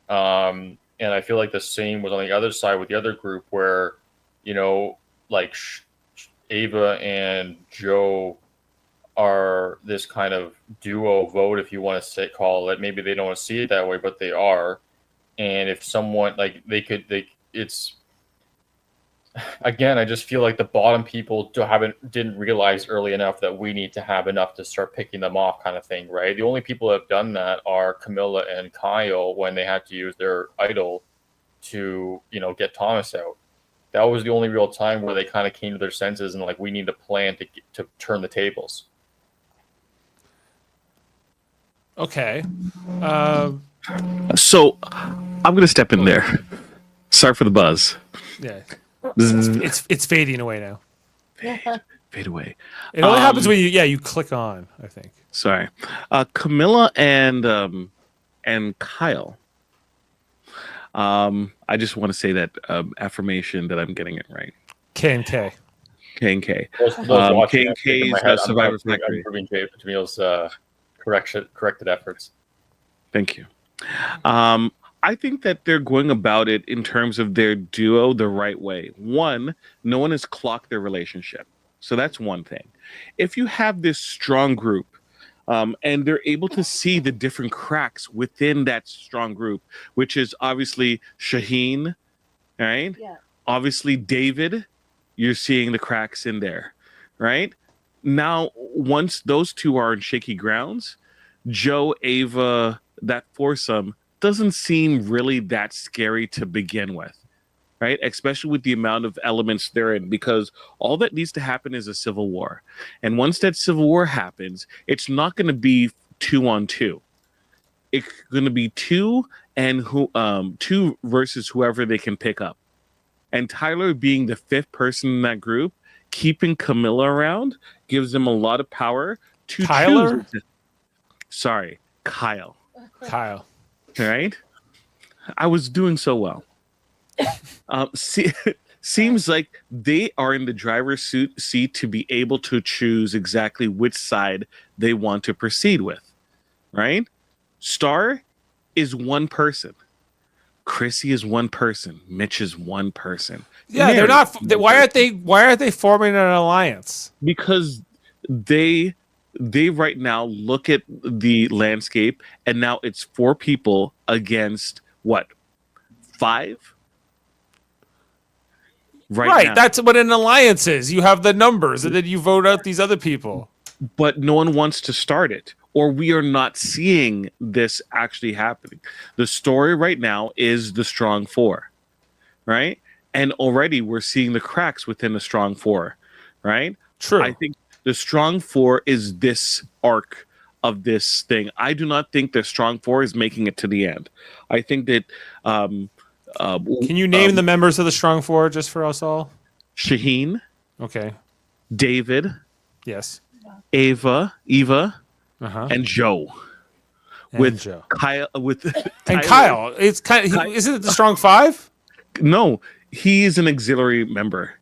And I feel like the same was on the other side with the other group where, like Ava and Joe are this kind of duo vote, if you want to call it. Maybe they don't see it that way, but they are. And if someone like it's again, I just feel like the bottom people didn't realize early enough that we need to have enough to start picking them off, kind of thing, right? The only people that have done that are Camilla and Kyle when they had to use their idol to get Thomas out. That was the only real time where they kind of came to their senses and like, we need a plan to turn the tables. Okay. So I'm going to step in there. Sorry for the buzz. Yeah. It's fading away now. Fade away. It only happens when you click on, I think. Sorry. Camilla and Kyle. I just want to say that affirmation that I'm getting it right. K and K. K and K. K and K's Survivor Factory. I'm proving Jameel's corrected efforts. Thank you. I think that they're going about it in terms of their duo the right way. One, no one has clocked their relationship. So that's one thing. If you have this strong group, and they're able to see the different cracks within that strong group, which is obviously Shaheen, right? Yeah. Obviously David, you're seeing the cracks in there, right? Now, once those two are in shaky grounds, Joe, Ava, that foursome doesn't seem really that scary to begin with, right? Especially with the amount of elements they're in, because all that needs to happen is a civil war. And once that civil war happens, it's not going to be 2-on-2. It's going to be two versus whoever they can pick up. And Tyler being the fifth person in that group, keeping Camilla around gives them a lot of power to Tyler? Sorry, Kyle. Kyle. Right? I was doing so well. Seems like they are in the driver's seat to be able to choose exactly which side they want to proceed with, right? Star is one person. Chrissy is one person. Mitch is one person. Yeah, Mary, they're not. Why aren't they forming an alliance? Because they right now look at the landscape, and now it's 4 people against what? 5? Right. now. That's what an alliance is. You have the numbers, and then you vote out these other people. But no one wants to start it, or we are not seeing this actually happening. The story right now is the strong four, right? And already we're seeing the cracks within the strong four, right? True. I think the strong four is this arc of this thing. I do not think the strong four is making it to the end. I think that Can you name the members of the strong four just for us all? Shaheen, Okay. David, Yes. Eva, Uh-huh. and Joe. And With Joe. Kyle, with And Tyler. Kyle. It's kind of, isn't it the strong five? No, he is an auxiliary member.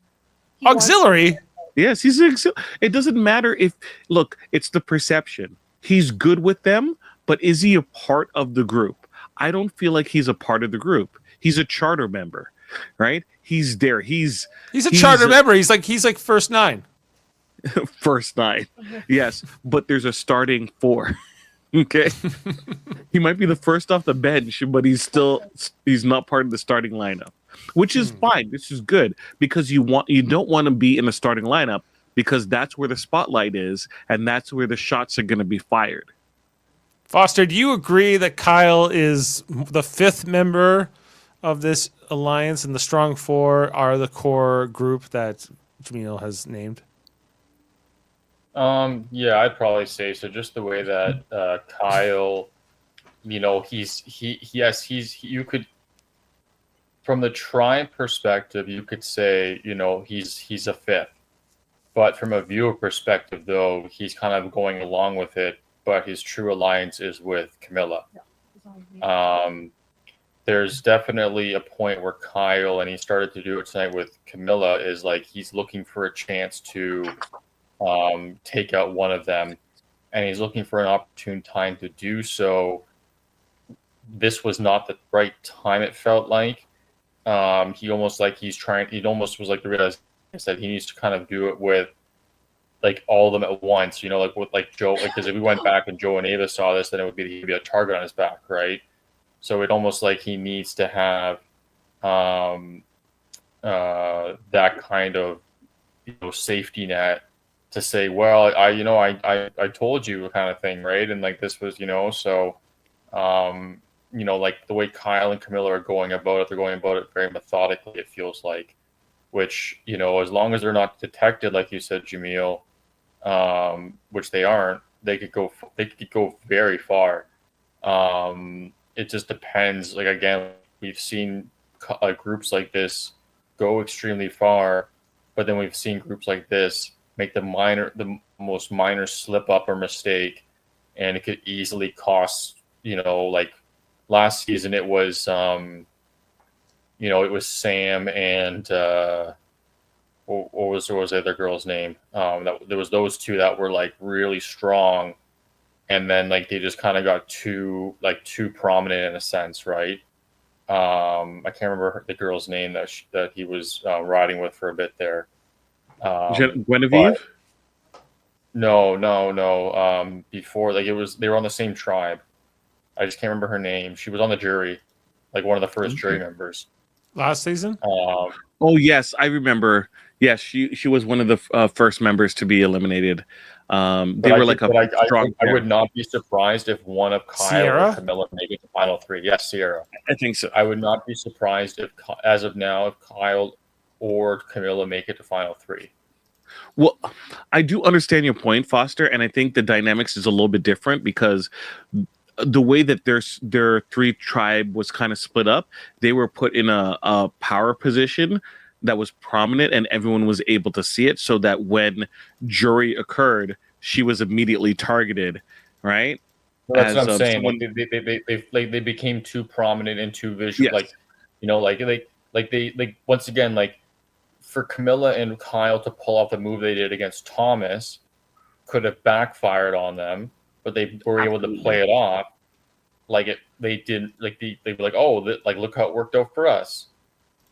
He wants- Auxiliary. Yes, he's an it doesn't matter if look, it's the perception. He's good with them, but is he a part of the group? I don't feel like he's a part of the group. He's a charter member, right? He's there. He's He's a charter member. He's like first nine. first nine. Yes, but there's a starting four. Okay. He might be the first off the bench, but he's not part of the starting lineup. Which is fine. This is good because you don't want to be in the starting lineup because that's where the spotlight is and that's where the shots are going to be fired. Foster, do you agree that Kyle is the fifth member of this alliance and the strong four are the core group that Jaemeel has named? Yeah, I'd probably say so. Just the way that Kyle, you could, from the tribe perspective, you could say, he's a fifth. But from a viewer perspective, though, he's kind of going along with it. But his true alliance is with Camilla. There's definitely a point where Kyle, and he started to do it tonight with Camilla, is like he's looking for a chance to take out one of them, and he's looking for an opportune time to do so. This was not the right time, it felt like. He almost was like the realization that he needs to kind of do it with like all of them at once, like with like Joe, because if we went back and Joe and Ava saw this, then he'd be a target on his back, right? So it almost like he needs to have that kind of safety net to say, well, I told you kind of thing, right? And like this was, so like the way Kyle and Camilla are going about it, they're going about it very methodically, it feels like, which, as long as they're not detected, like you said, Jaemeel, which they aren't, they could go very far. It just depends. Like, again, we've seen groups like this go extremely far, but then we've seen groups like this make the most minor slip up or mistake, and it could easily cost, like last season it was it was Sam and what was the other girl's name? There was those two that were like really strong, and then like they just kind of got too prominent in a sense, right? I can't remember the girl's name that he was riding with for a bit there. Guinevere? No. Before, like they were on the same tribe. I just can't remember her name. She was on the jury, like one of the first jury members. Last season? Oh yes, I remember. Yes, she was one of the first members to be eliminated. They were like a strong. I would not be surprised if one of Kyle Sierra? or Camilla made it to final three. Yes, Sierra. I think so. I would not be surprised if, as of now, if Kyle or Camilla make it to final three. Well, I do understand your point, Foster, and I think the dynamics is a little bit different because the way that their three tribe was kind of split up, they were put in a power position that was prominent and everyone was able to see it, so that when jury occurred, she was immediately targeted, right? Well, that's what I'm saying. They became too prominent and too visual. Yes. Like once again, like for Camilla and Kyle to pull off the move they did against Thomas could have backfired on them, but they were able to play it off like it. They didn't like they were like, oh, look how it worked out for us,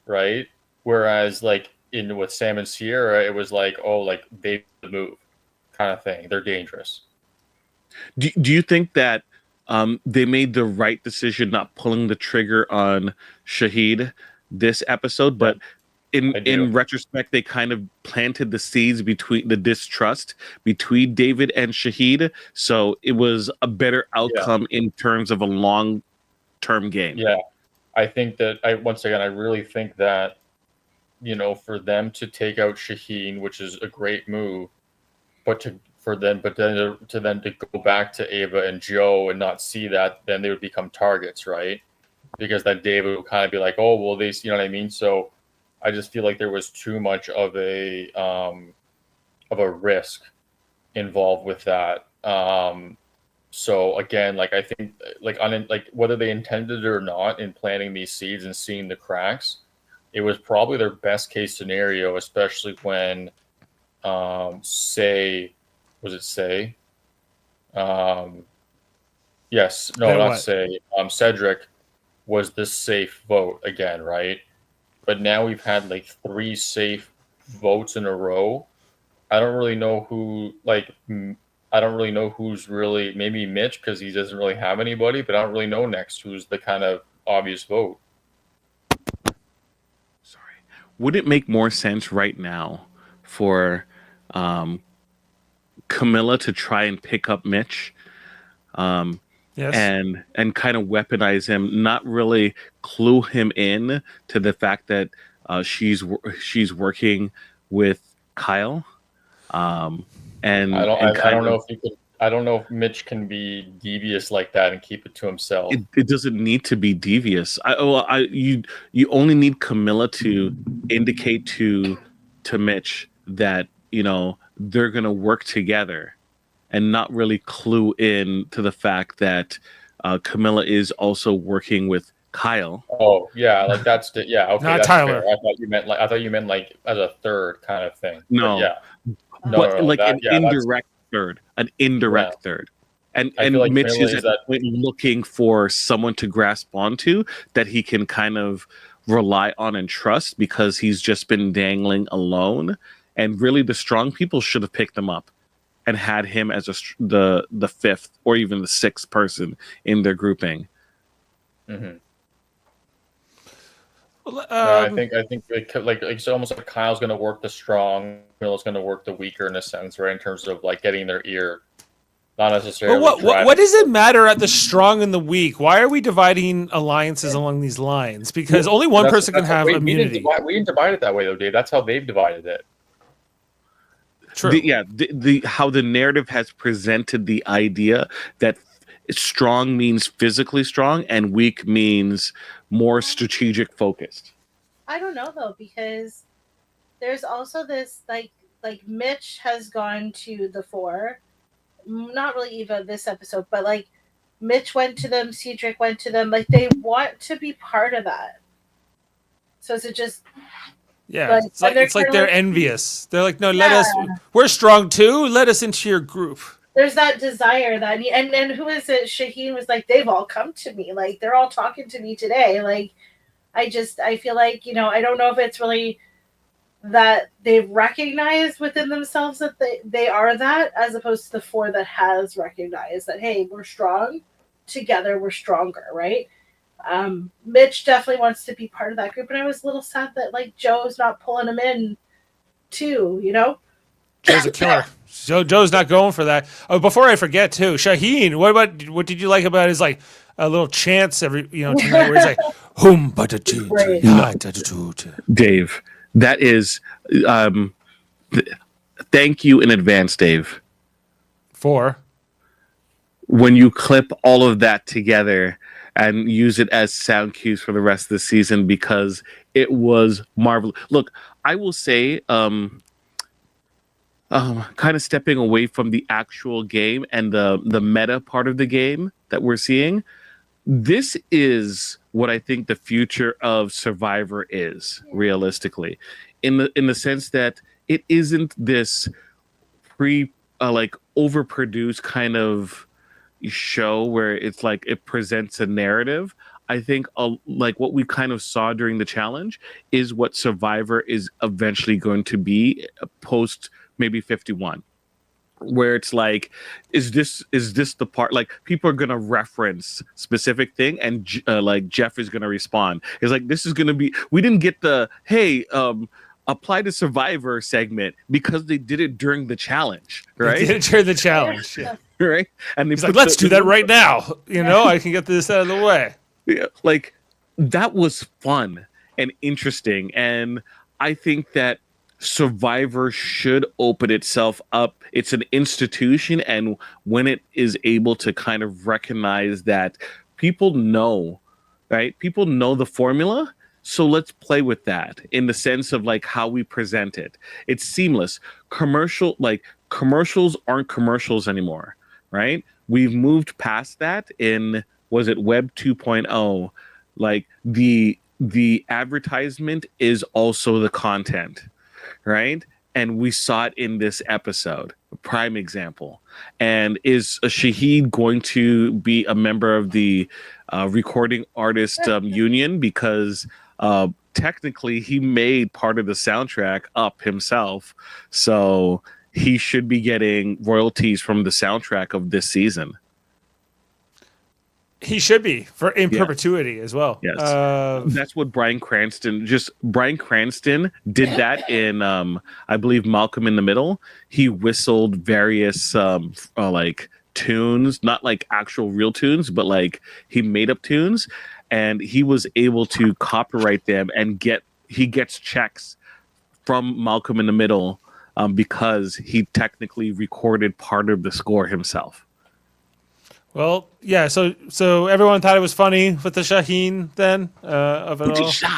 right? Whereas like with Sam and Sierra, it was like, oh, like they move kind of thing. They're dangerous. Do you think that they made the right decision not pulling the trigger on Shahid this episode? But I do. in retrospect, they kind of planted the seeds between the distrust between David and Shahid, so it was a better outcome in terms of a long-term game. Yeah, I think that I really think that, for them to take out Shaheen, which is a great move, but to go back to Ava and Joe and not see that, then they would become targets, right? Because then David would kind of be like, oh, well, you know what I mean? So I just feel like there was too much of a risk involved with that. So again, like I think, like whether they intended it or not in planting these seeds and seeing the cracks, it was probably their best case scenario, especially when, Say? Yes, no, Then not what? Say. Cedric was the safe vote again, right? But now we've had like 3 safe votes in a row. I don't really know who's really, maybe Mitch, because he doesn't really have anybody, but I don't really know next who's the kind of obvious vote. Sorry. Would it make more sense right now for Camilla to try and pick up Mitch? Yes. And kind of weaponize him, not really clue him in to the fact that she's working with Kyle. And I and don't know if you could. I don't know if Mitch can be devious like that and keep it to himself. it doesn't need to be devious. You only need Camilla to indicate to Mitch that they're gonna work together, and not really clue in to the fact that Camilla is also working with Kyle. Oh yeah, like that's okay. Not That's Tyler. fair. I thought you meant like as a third kind of thing. No. But yeah, But like that, an indirect third, third. And I feel like Mitch Camilla is is at that- the point looking for someone to grasp onto that he can kind of rely on and trust, because he's just been dangling alone. And really, the strong people should have picked him up and had him as the 5th or even the 6th person in their grouping. Mhm. Well, No, I think it's almost like Kyle's going to work the strong, Camilla's going to work the weaker in a sense, right? In terms of like getting their ear, not necessarily. But what does it matter at the strong and the weak? Why are we dividing alliances along these lines? Because only one person can have immunity. We didn't divide it that way, though, Dave. That's how they've divided it. True. The how the narrative has presented the idea that strong means physically strong and weak means more strategic focused. I don't know though, because there's also this like Mitch has gone to the 4, not really Eva this episode, but like Mitch went to them, Cedric went to them, like they want to be part of that. So is it just Yeah, like, it's like they're envious. They're like, no, let us. We're strong too. Let us into your group. There's that desire that, and who is it? Shaheen was like, they've all come to me, like they're all talking to me today. Like, I feel like I don't know if it's really that they've recognized within themselves that they are that, as opposed to the 4 that has recognized that, hey, we're strong together, we're stronger, right? Mitch definitely wants to be part of that group, and I was a little sad that like Joe's not pulling him in too, Joe's a killer. Joe's not going for that. Oh, before I forget too, Shaheen, what did you like about his like a little chants every tonight where he's like hum Dave, that is thank you in advance, Dave. for When you clip all of that together and use it as sound cues for the rest of the season, because it was marvelous. Look, I will say, kind of stepping away from the actual game and the meta part of the game that we're seeing, this is what I think the future of Survivor is, realistically, in the sense that it isn't this overproduced kind of show where it's like it presents a narrative. I think like what we kind of saw during the challenge is what Survivor is eventually going to be post maybe 51. where it's like, is this the part, like people are gonna reference specific thing, and like Jeff is gonna respond. It's like, this is gonna be, we didn't get the hey apply to Survivor segment because they did it during the challenge, They right? did it during the challenge. Yeah. Right, and He's like, let's do that right now. You know, I can get this out of the way. Yeah, like that was fun and interesting, and I think that Survivor should open itself up. It's an institution, and when it is able to kind of recognize that people know, right? People know the formula, so let's play with that in the sense of like how we present it. It's seamless. Commercials aren't commercials anymore, right? We've moved past that in, was it Web 2.0? Like the advertisement is also the content, right? And we saw it in this episode, a prime example. And is Shahid going to be a member of the recording artist union? Because technically he made part of the soundtrack up himself. So he should be getting royalties from the soundtrack of this season. He should be in perpetuity as well. Yes, that's what Bryan Cranston did that in I believe Malcolm in the Middle. He whistled various like tunes, not like actual real tunes, but like he made up tunes, and he was able to copyright them, and he gets checks from Malcolm in the Middle because he technically recorded part of the score himself. Well, yeah. So everyone thought it was funny with the Shaheen then of it all. So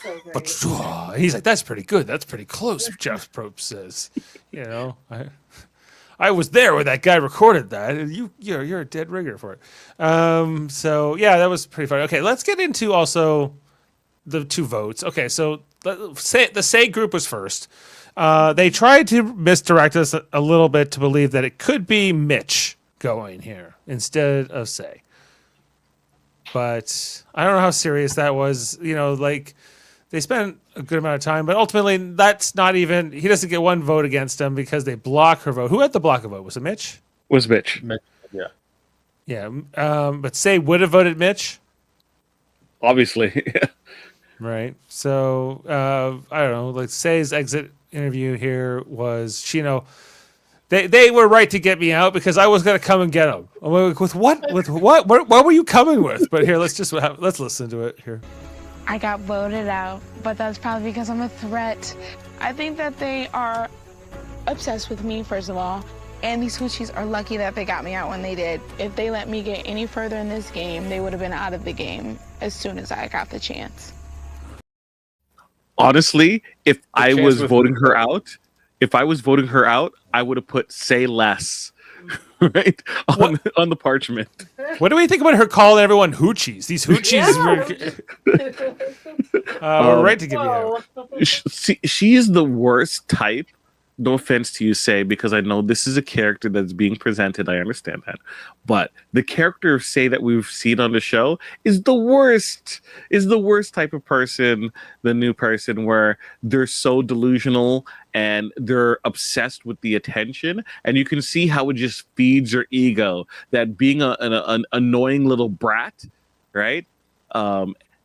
great. But he's like, that's pretty good. That's pretty close. Jeff Probst says, you know, I was there when that guy recorded that. You're a dead ringer for it. So yeah, that was pretty funny. Okay, let's get into also the two votes. Okay, so the Say group was first. They tried to misdirect us a little bit to believe that it could be Mitch going here instead of Say. But I don't know how serious that was. You know, like they spent a good amount of time, but ultimately that's not even, he doesn't get one vote against him because they block her vote. Who had the block a vote? Was it Mitch? Was Mitch. Yeah. Yeah. But Say would have voted Mitch. Obviously. Right. So I don't know, like Say's exit interview here was, you know, they were right to get me out because I was going to come and get them. I'm like, with what? With what? What were you coming with? But here, let's listen to it here. I got voted out, but that's probably because I'm a threat. I think that they are obsessed with me, first of all, and these hoochies are lucky that they got me out when they did. If they let me get any further in this game, they would have been out of the game as soon as I got the chance. Honestly, if I was with- voting her out, I would have put Say less, right, on the parchment. What do we think about her calling everyone hoochies? These hoochies were right to give you out. Whoa. She is the worst type. No offense to you, Say, because I know this is a character that's being presented. I understand that. But the character of Say that we've seen on the show is the worst. Is the worst type of person, the new person, where they're so delusional and they're obsessed with the attention. And you can see how it just feeds your ego. That being an annoying little brat, right?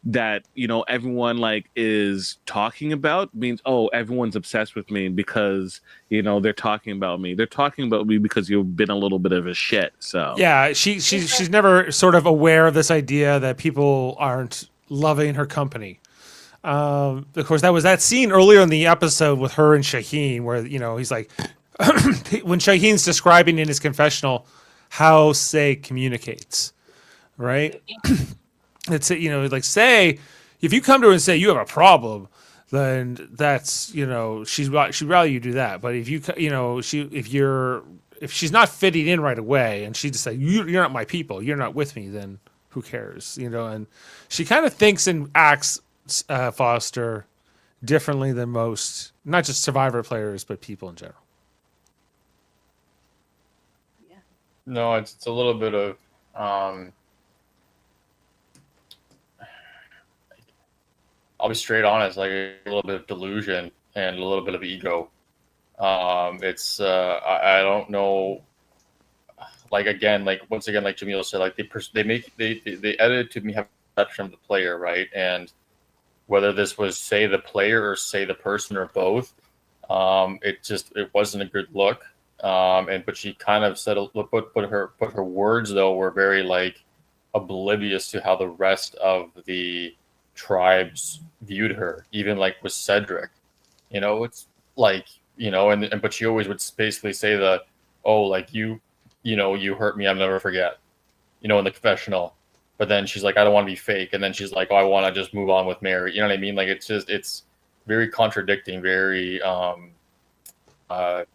That, you know, everyone like is talking about means, oh, everyone's obsessed with me because, you know, they're talking about me. They're talking about me because you've been a little bit of a shit. So Yeah, she's never sort of aware of this idea that people aren't loving her company. Of course, that was that scene earlier in the episode with her and Shaheen, where, you know, he's like, when Shaheen's describing in his confessional how Say communicates, right? It's, you know, like, Say, if you come to her and say you have a problem, then that's, you know, she'd rather you do that. But if you, you know, if she's not fitting in right away and she just like, you're not my people, you're not with me, then who cares, you know? And she kind of thinks and acts, Foster, differently than most, not just Survivor players, but people in general. No, it's a little bit of I'll be straight honest, like a little bit of delusion and a little bit of ego. It's I don't know. Like again, like once again, like Jaemeel said, like they edit to me have perception of the player, right? And whether this was say the player or say the person or both, it wasn't a good look. But she kind of said her words though were very like oblivious to how the rest of the tribes viewed her, even like with Cedric. It's like and but she always would basically say oh, like you hurt me, I'll never forget. In the confessional. But then she's like, I don't want to be fake. And then she's like, oh, I want to just move on with Mary. You know what I mean? Like it's very contradicting, very the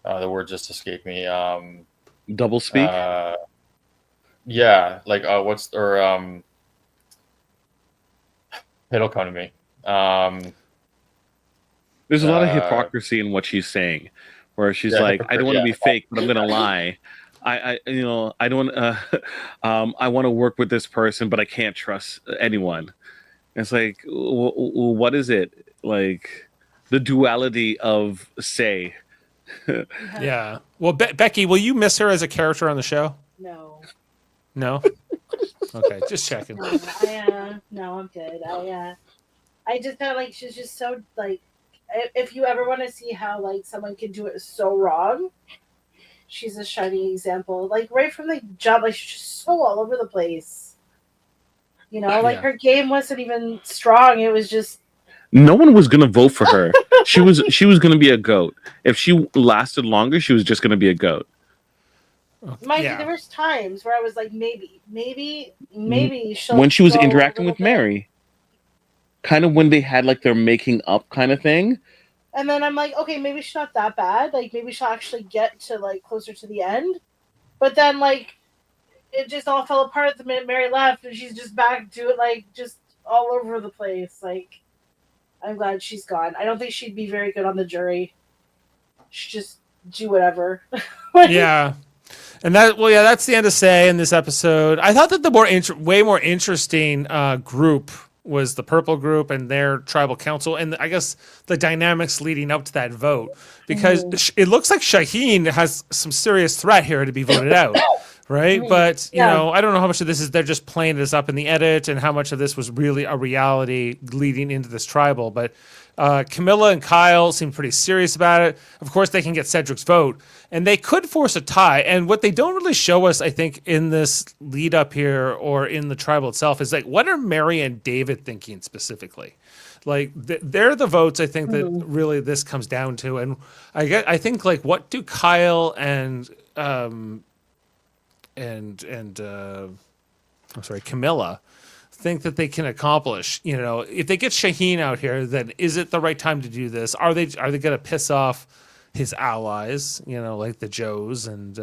word just escaped me. Double speak. Yeah, like it'll come to me. There's a lot of hypocrisy in what she's saying, where she's like, I don't want to be fake, but I'm gonna lie. I don't. I want to work with this person, but I can't trust anyone. It's like, what is it? Like the duality of say. Yeah. Well, Becky, will you miss her as a character on the show? No. No. Okay, just checking. No, I'm good. I just felt like she's just so like. If you ever want to see how like someone can do it so wrong, she's a shining example. Like right from the jump, like she's just so all over the place. Like her game wasn't even strong. It was just no one was gonna vote for her. She was gonna be a goat. If she lasted longer, she was just gonna be a goat. Mind you, there was times where I was like, maybe she'll when she was go interacting with Mary. Kind of when they had like their making up kind of thing. And then I'm like, okay, maybe she's not that bad. Like maybe she'll actually get to like closer to the end. But then like it just all fell apart the minute Mary left, and she's just back to it like just all over the place. Like I'm glad she's gone. I don't think she'd be very good on the jury. She'd just do whatever. Yeah. And that's the end of Say in this episode. I thought that the way more interesting group was the Purple group and their tribal council, and I guess the dynamics leading up to that vote, because it looks like Shaheen has some serious threat here to be voted out, right? But you know, I don't know how much of this is they're just playing this up in the edit, and how much of this was really a reality leading into this tribal. But Camilla and Kyle seem pretty serious about it. Of course, they can get Cedric's vote, and they could force a tie. And what they don't really show us, I think, in this lead up here or in the tribal itself is like, what are Mary and David thinking specifically? Like they're the votes I think that really this comes down to. And I think like, what do Kyle and Camilla think that they can accomplish? If they get Shaheen out here, then is it the right time to do this? Are they going to piss off his allies, like the Joes and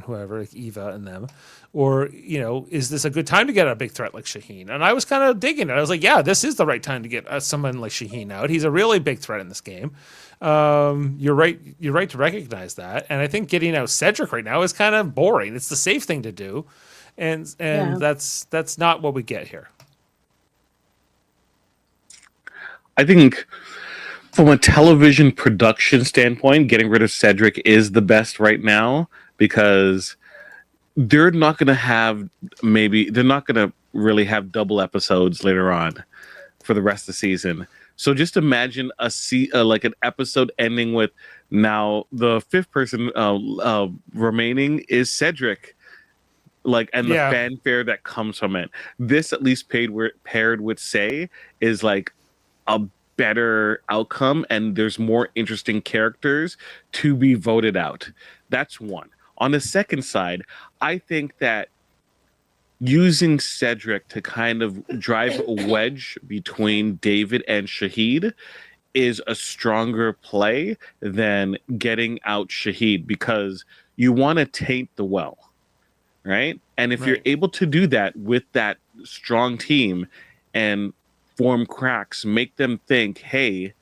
whoever, like Eva and them? Or, is this a good time to get a big threat like Shaheen? And I was kind of digging it. I was like, yeah, this is the right time to get someone like Shaheen out. He's a really big threat in this game. You're right to recognize that. And I think getting out Cedric right now is kind of boring. It's the safe thing to do. And that's not what we get here. I think from a television production standpoint, getting rid of Cedric is the best right now, because they're not going to really have double episodes later on for the rest of the season. So just imagine like an episode ending with now the fifth person remaining is Cedric. And the fanfare that comes from it. This at least paired with Say is like a better outcome, and there's more interesting characters to be voted out. That's one. On the second side, I think that using Cedric to kind of drive a wedge between David and Shahid is a stronger play than getting out Shahid, because you want to taint the well, right? And if you're able to do that with that strong team and form cracks, make them think, hey,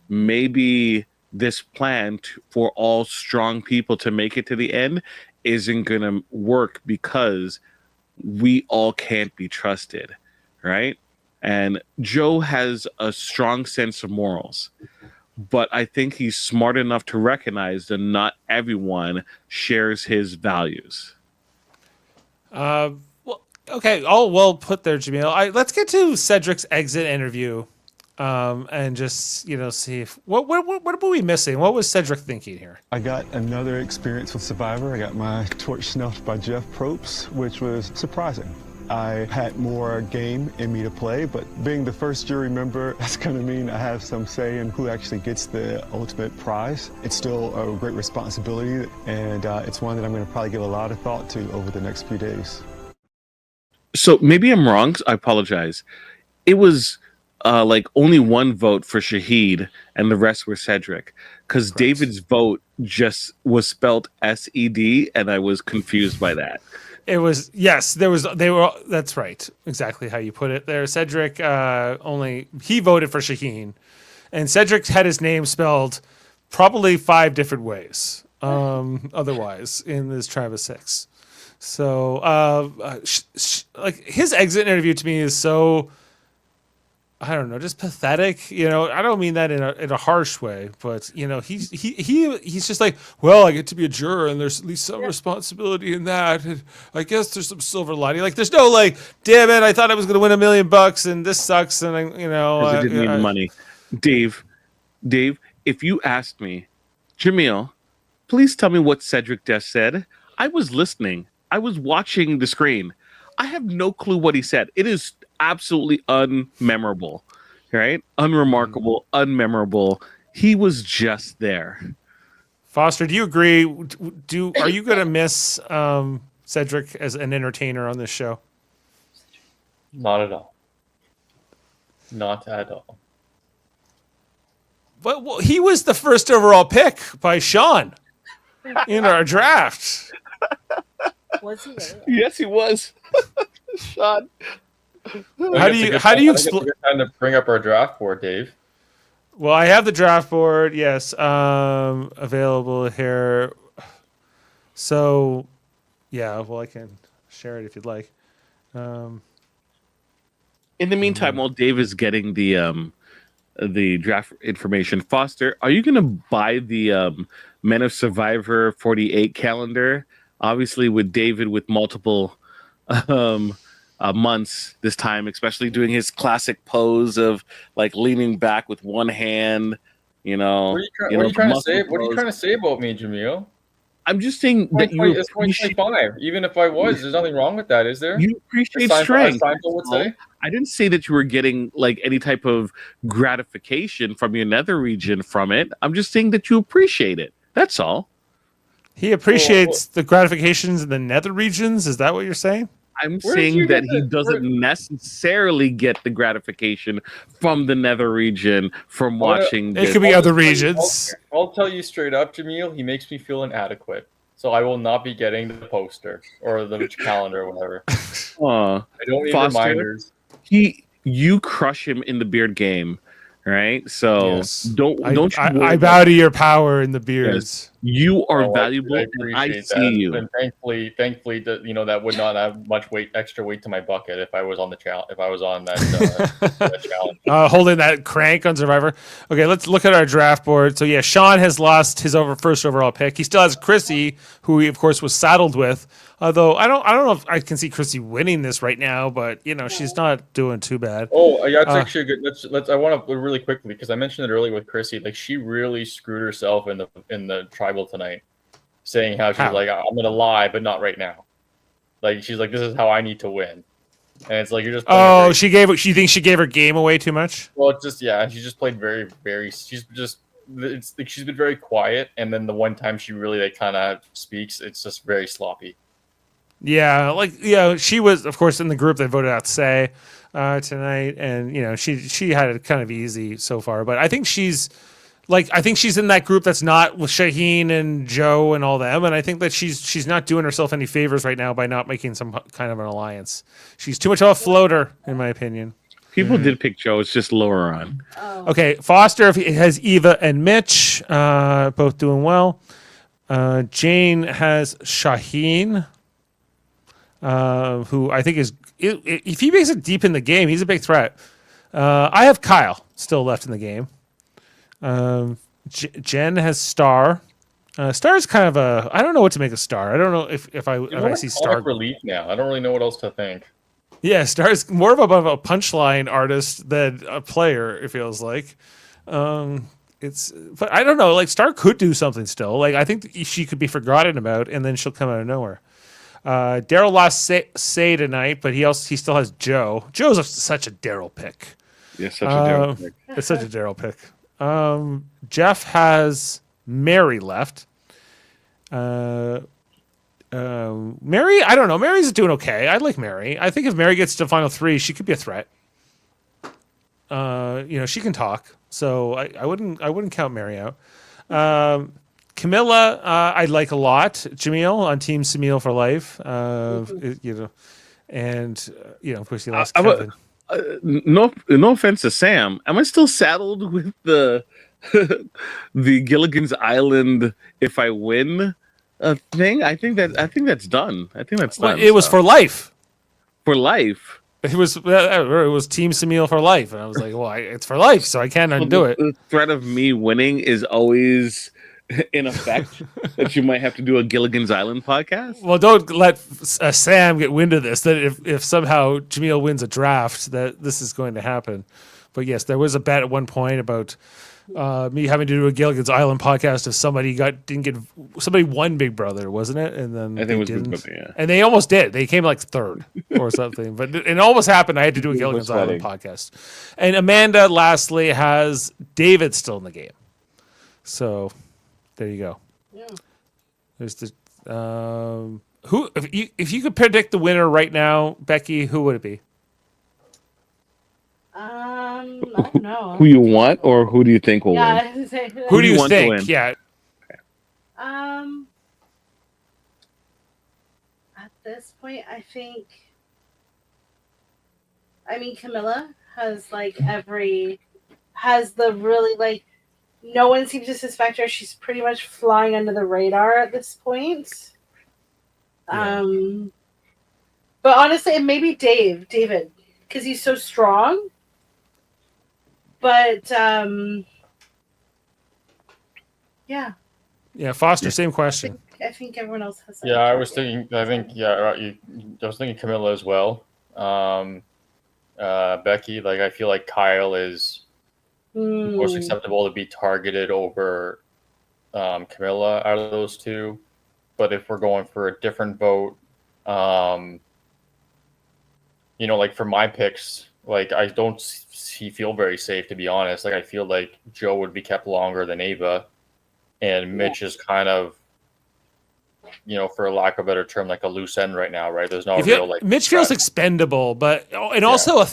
maybe this plan for all strong people to make it to the end isn't going to work because we all can't be trusted, right? And Joe has a strong sense of morals, but I think he's smart enough to recognize that not everyone shares his values. Well, okay. All well put there, Jaemeel. Let's get to Cedric's exit interview, and just see if what were we missing? What was Cedric thinking here? I got another experience with Survivor. I got my torch snuffed by Jeff Probst, which was surprising. I had more game in me to play, but being the first jury member, that's going to mean I have some say in who actually gets the ultimate prize. It's still a great responsibility, and it's one that I'm going to probably give a lot of thought to over the next few days. So maybe I'm wrong. I apologize. It was like only one vote for Shahid, and the rest were Cedric, because David's vote just was spelled SED, and I was confused by that. It was that's right, exactly how you put it there. Cedric he voted for Shaheen, and Cedric had his name spelled probably 5 different ways otherwise in this tribe of 6. So like his exit interview to me is so, I don't know, just pathetic. I don't mean that in a harsh way, but he's just like, well, I get to be a juror, and there's at least some responsibility in that. And I guess there's some silver lining. Like, there's no like, damn it, I thought I was going to win $1 million, and this sucks, and I didn't need money. Dave, if you asked me, Jaemeel, please tell me what Cedric just said. I was listening. I was watching the screen. I have no clue what he said. It is absolutely unmemorable, right? Unremarkable, unmemorable. He was just there. Foster, do you agree? Are you going to miss Cedric as an entertainer on this show? Not at all. Not at all. But well, he was the first overall pick by Sean in our draft. Was he really? Yes, he was. Sean. How do you explain? Time to bring up our draft board, Dave. Well, I have the draft board, yes, available here. So, yeah, well, I can share it if you'd like. In the meantime, while Dave is getting the draft information, Foster, are you going to buy the Men of Survivor 48 calendar? Obviously, with David with multiple months this time, especially doing his classic pose of like leaning back with one hand. What are you trying to say? What are you trying to say about me, Jaemeel? I'm just saying that it's 2025. Even if I was, there's nothing wrong with that, is there? You appreciate strength. I didn't say that you were getting like any type of gratification from your nether region from it. I'm just saying that you appreciate it. That's all. He appreciates the gratifications in the nether regions. Is that what you're saying? I'm saying that he doesn't necessarily get the gratification from the nether region from watching. It could be other regions. I'll tell you straight up, Jaemeel, he makes me feel inadequate. So I will not be getting the poster or the calendar or whatever. I don't need reminders. You crush him in the beard game, right? So yes. don't I bow to your power in the beards. Yes. You are valuable, and I see you. And thankfully, that would not have much extra weight to my bucket if I was on the if I was on that, that challenge. Holding that crank on Survivor. Okay, let's look at our draft board. So yeah, Sean has lost his first overall pick. He still has Chrissy, who he of course was saddled with. Although I don't know if I can see Chrissy winning this right now, but she's not doing too bad. Oh yeah, it's actually good. Let's. I want to really quickly because I mentioned it earlier with Chrissy. Like she really screwed herself in the tribal tonight, saying how she's like, I'm gonna lie, but not right now. Like she's like, this is how I need to win, and it's like you're just. She thinks she gave her game away too much. Well, it's just she just played very, very. She's been very quiet, and then the one time she really kind of speaks, it's just very sloppy. Yeah, she was, of course, in the group that voted out Say tonight, and she had it kind of easy so far. But I think she's in that group that's not with Shaheen and Joe and all them, and I think that she's not doing herself any favors right now by not making some kind of an alliance. She's too much of a floater, in my opinion. People did pick Joe; it's just lower on. Oh. Okay, Foster has Eva and Mitch, both doing well. Jane has Shaheen. Who I think is, if he makes it deep in the game, he's a big threat. I have Kyle still left in the game. Jen has Star. Star's kind of a. I don't know what to make of Star. I don't know if I see Star. Comic relief now. I don't really know what else to think. Yeah, Star's more of a punchline artist than a player. It feels like. But I don't know. Like Star could do something still. Like I think she could be forgotten about, and then she'll come out of nowhere. Daryl lost Say tonight, but he still has Joe. Joe's such a Daryl pick. Yeah, such a Daryl pick. It's such a Daryl pick. Jeff has Mary left. Mary, I don't know. Mary's doing okay. I like Mary. I think if Mary gets to final 3, she could be a threat. She can talk, so I wouldn't count Mary out. Camilla, I like a lot. Jaemeel on Team Jaemeel for life. Of course he lost Kevin. No offense to Sam. Am I still saddled with the Gilligan's Island if I win thing? I think that's done. Well, it was for life. For life. It was Team Jaemeel for life, and I was like, well, it's for life, so I can't undo it. The threat of me winning is always in effect that you might have to do a Gilligan's Island podcast. Well, don't let Sam get wind of this. That if somehow Jaemeel wins a draft, that this is going to happen. But yes, there was a bet at one point about me having to do a Gilligan's Island podcast if somebody won Big Brother, wasn't it? And then I think it was Big Brother, yeah. And they almost did. They came like 3rd or something. But it almost happened. I had to do a Gilligan's Island podcast. And Amanda, lastly, has David still in the game. So there you go. Yeah. There's the who if you could predict the winner right now, Becky, who would it be? I don't know. Who you want, or who do you think will win? Who do you want to win? think? Yeah. At this point, Camilla has no one seems to suspect her. She's pretty much flying under the radar at this point. Yeah. But honestly, it may be David, because he's so strong. But yeah. Yeah, Foster, same question. I think everyone else has. Yeah, I was thinking Camilla as well. Becky, I feel like Kyle is most acceptable to be targeted over Camilla out of those two. But if we're going for a different vote, for my picks, I don't feel very safe, to be honest. I feel like Joe would be kept longer than Ava, and Mitch is kind of, for lack of a better term, like a loose end right now, right? There's no real Mitch feels expendable, also a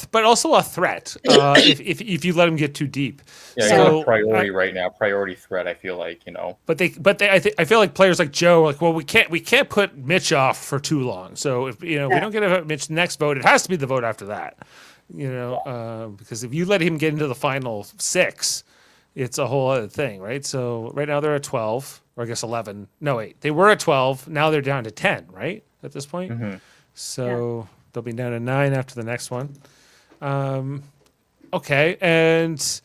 threat if you let him get too deep. Yeah, so, priority right now, priority threat. I feel like But I feel like players like Joe are like, well, we can't put Mitch off for too long. So if we don't get a Mitch next vote, it has to be the vote after that. Because if you let him get into the final 6, it's a whole other thing, right? So right now they're at 12, or I guess 11. No, wait, they were at 12. Now they're down to 10, right? At this point. Mm-hmm. So they'll be down to 9 after the next one. Okay. And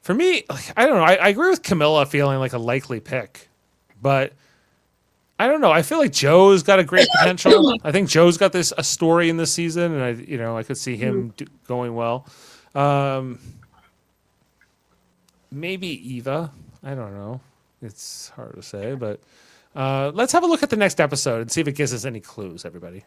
for me, I don't know. I agree with Camilla feeling like a likely pick, but I don't know. I feel like Joe's got a great potential. I think Joe's got a story in this season, and I could see him going well. Maybe Eva. I don't know. It's hard to say, but let's have a look at the next episode and see if it gives us any clues, everybody.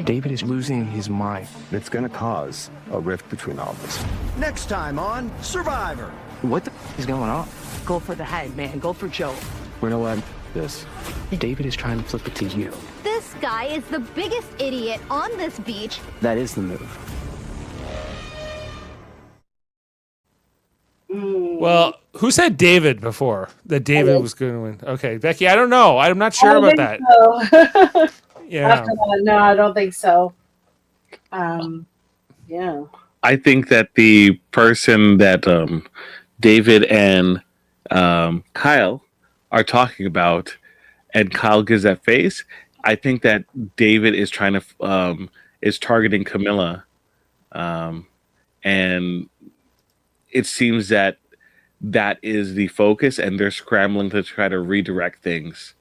David is losing his mind. It's going to cause a rift between all of us. Next time on Survivor. What the is going on? Go for the head, man. Go for Joe. We're gonna let this. David is trying to flip it to you. This guy is the biggest idiot on this beach. That is the move. Well, who said David before? That David was going to win. Okay, Becky, I don't know. I'm not sure about that. So. Yeah. After that, no, I don't think so. Yeah. I think that the person that David and Kyle are talking about, and Kyle gives that face, I think that David is trying to is targeting Camilla, and it seems that that is the focus, and they're scrambling to try to redirect things.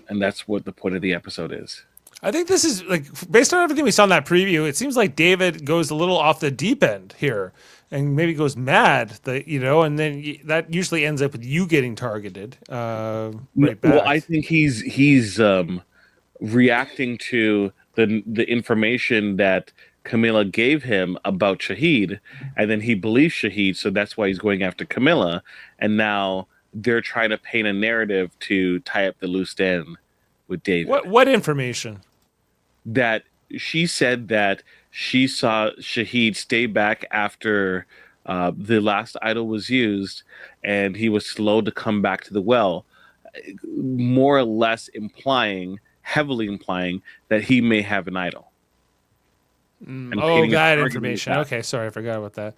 And that's what the point of the episode is. I think this is like based on everything we saw in that preview. It seems like David goes a little off the deep end here, and maybe goes mad. And then that usually ends up with you getting targeted. Right back. Well, I think he's reacting to the information that Camilla gave him about Shahid, and then he believes Shahid, so that's why he's going after Camilla. And now they're trying to paint a narrative to tie up the loose end with David. What information? That she said that she saw Shahid stay back after the last idol was used, and he was slow to come back to the well, more or less heavily implying that he may have an idol. That information. Okay, sorry, I forgot about that.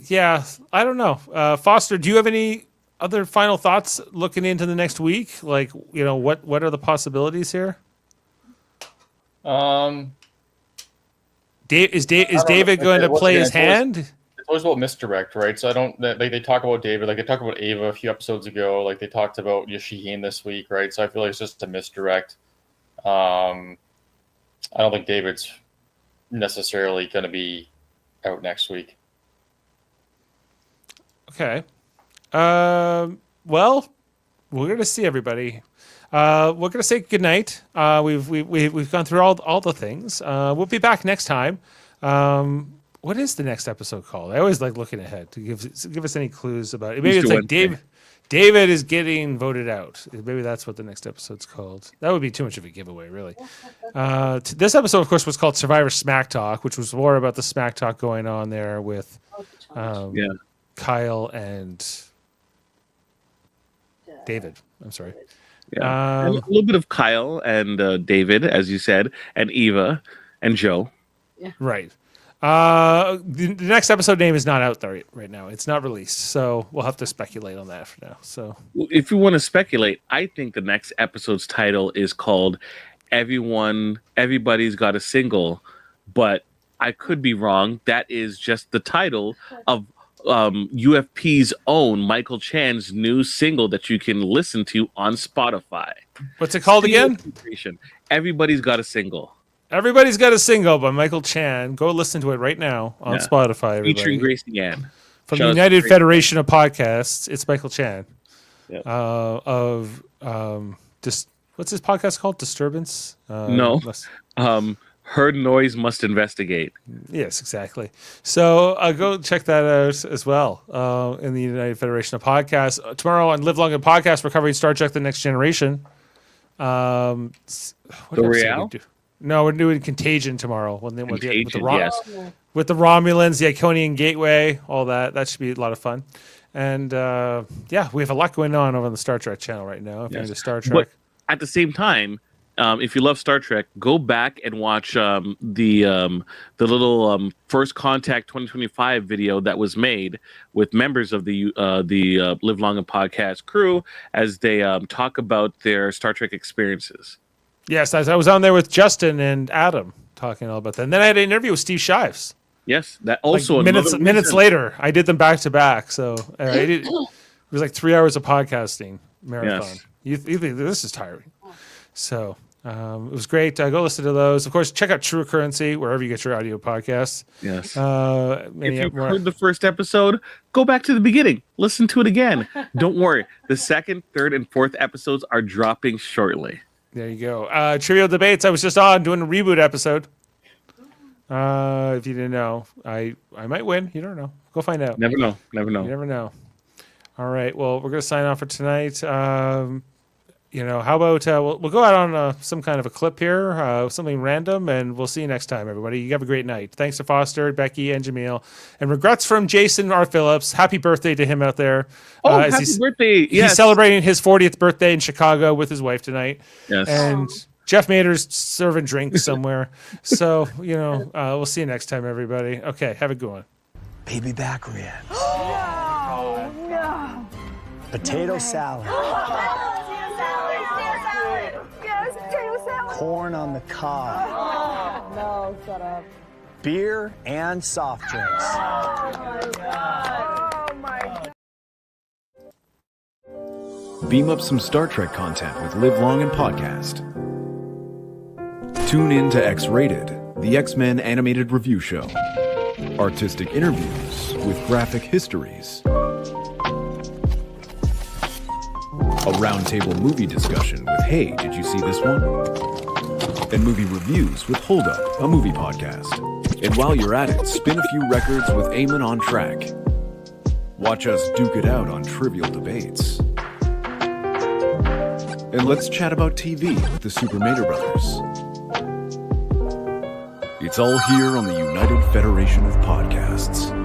Yeah, I don't know. Foster, do you have any other final thoughts looking into the next week? Like, what are the possibilities here? Is David going to play his hand? It's always about misdirect, right? So I don't. They talk about David, like they talked about Ava a few episodes ago. Like they talked about Shaheen this week, right? So I feel like it's just a misdirect. I don't think David's necessarily going to be out next week. Okay. Well, we're going to see everybody. We're going to say goodnight. We've gone through all the things. We'll be back next time. What is the next episode called? I always like looking ahead to give us any clues about it. Maybe it's like David is getting voted out. Maybe that's what the next episode's called. That would be too much of a giveaway, really. This episode, of course, was called Survivor Smack Talk, which was more about the smack talk going on there with Kyle and David. I'm sorry. Yeah. And a little bit of Kyle and David, as you said, and Eva and Joe. Yeah. Right. The next episode name is not out there right now. It's not released, so we'll have to speculate on that for now. So, if you want to speculate, I think the next episode's title is called Everybody's Got a Single, but I could be wrong. That is just the title of UFP's own Michael Chan's new single that you can listen to on Spotify. What's it called again? Everybody's Got a Single. Everybody's Got a Single by Michael Chan. Go listen to it right now on Spotify. Everybody. Featuring Gracie Ann. From the United Federation of Podcasts, it's Michael Chan. Yep. What's his podcast called? Disturbance? No. Heard Noise Must Investigate. Yes, exactly. So go check that out as well in the United Federation of Podcasts. Tomorrow on Live Long and Podcast, we're covering Star Trek The Next Generation. The Real? No, we're doing Contagion tomorrow. With the Romulans, the Iconian Gateway, all that. That should be a lot of fun. And we have a lot going on over on the Star Trek channel right now. If you're into Star Trek. But at the same time, if you love Star Trek, go back and watch the little First Contact 2025 video that was made with members of the Live Long and Podcast crew as they talk about their Star Trek experiences. Yes, I was on there with Justin and Adam talking all about that. And then I had an interview with Steve Shives. Yes, that also minutes later. I did them back to back, so it was like 3 hours of podcasting marathon. Yes. You think this is tiring? So it was great. Go listen to those. Of course, check out True Currency wherever you get your audio podcasts. Yes. If you've heard the first episode, go back to the beginning. Listen to it again. Don't worry. The second, third, and fourth episodes are dropping shortly. There you go. Trivial Debates. I was just on doing a reboot episode. If you didn't know, I might win. You don't know. Go find out. Never know. You never know. All right. Well, we're going to sign off for tonight. How about we'll go out on some kind of a clip here, something random, and we'll see you next time, everybody. You have a great night. Thanks to Foster, Becky, and Jaemeel. And regrets from Jason R. Phillips. Happy birthday to him out there. Happy birthday. Yes. He's celebrating his 40th birthday in Chicago with his wife tonight. Yes. And Jeff Mader's serving drinks somewhere. So, we'll see you next time, everybody. Okay, have a good one. Baby back rib. No. Potato salad. Yes, potato salad. Corn on the cob. No, shut up. Beer and soft drinks. Oh my God. Beam up some Star Trek content with Live Long and Podcast. Tune in to X-Rated, the X-Men animated review show. Artistic interviews with graphic histories. A roundtable movie discussion with Hey, did you see this one? And movie reviews with Hold Up, a movie podcast. And while you're at it, spin a few records with Eamon on Track. Watch us duke it out on trivial debates. And let's chat about TV with the Super Mater Brothers. It's all here on the United Federation of Podcasts.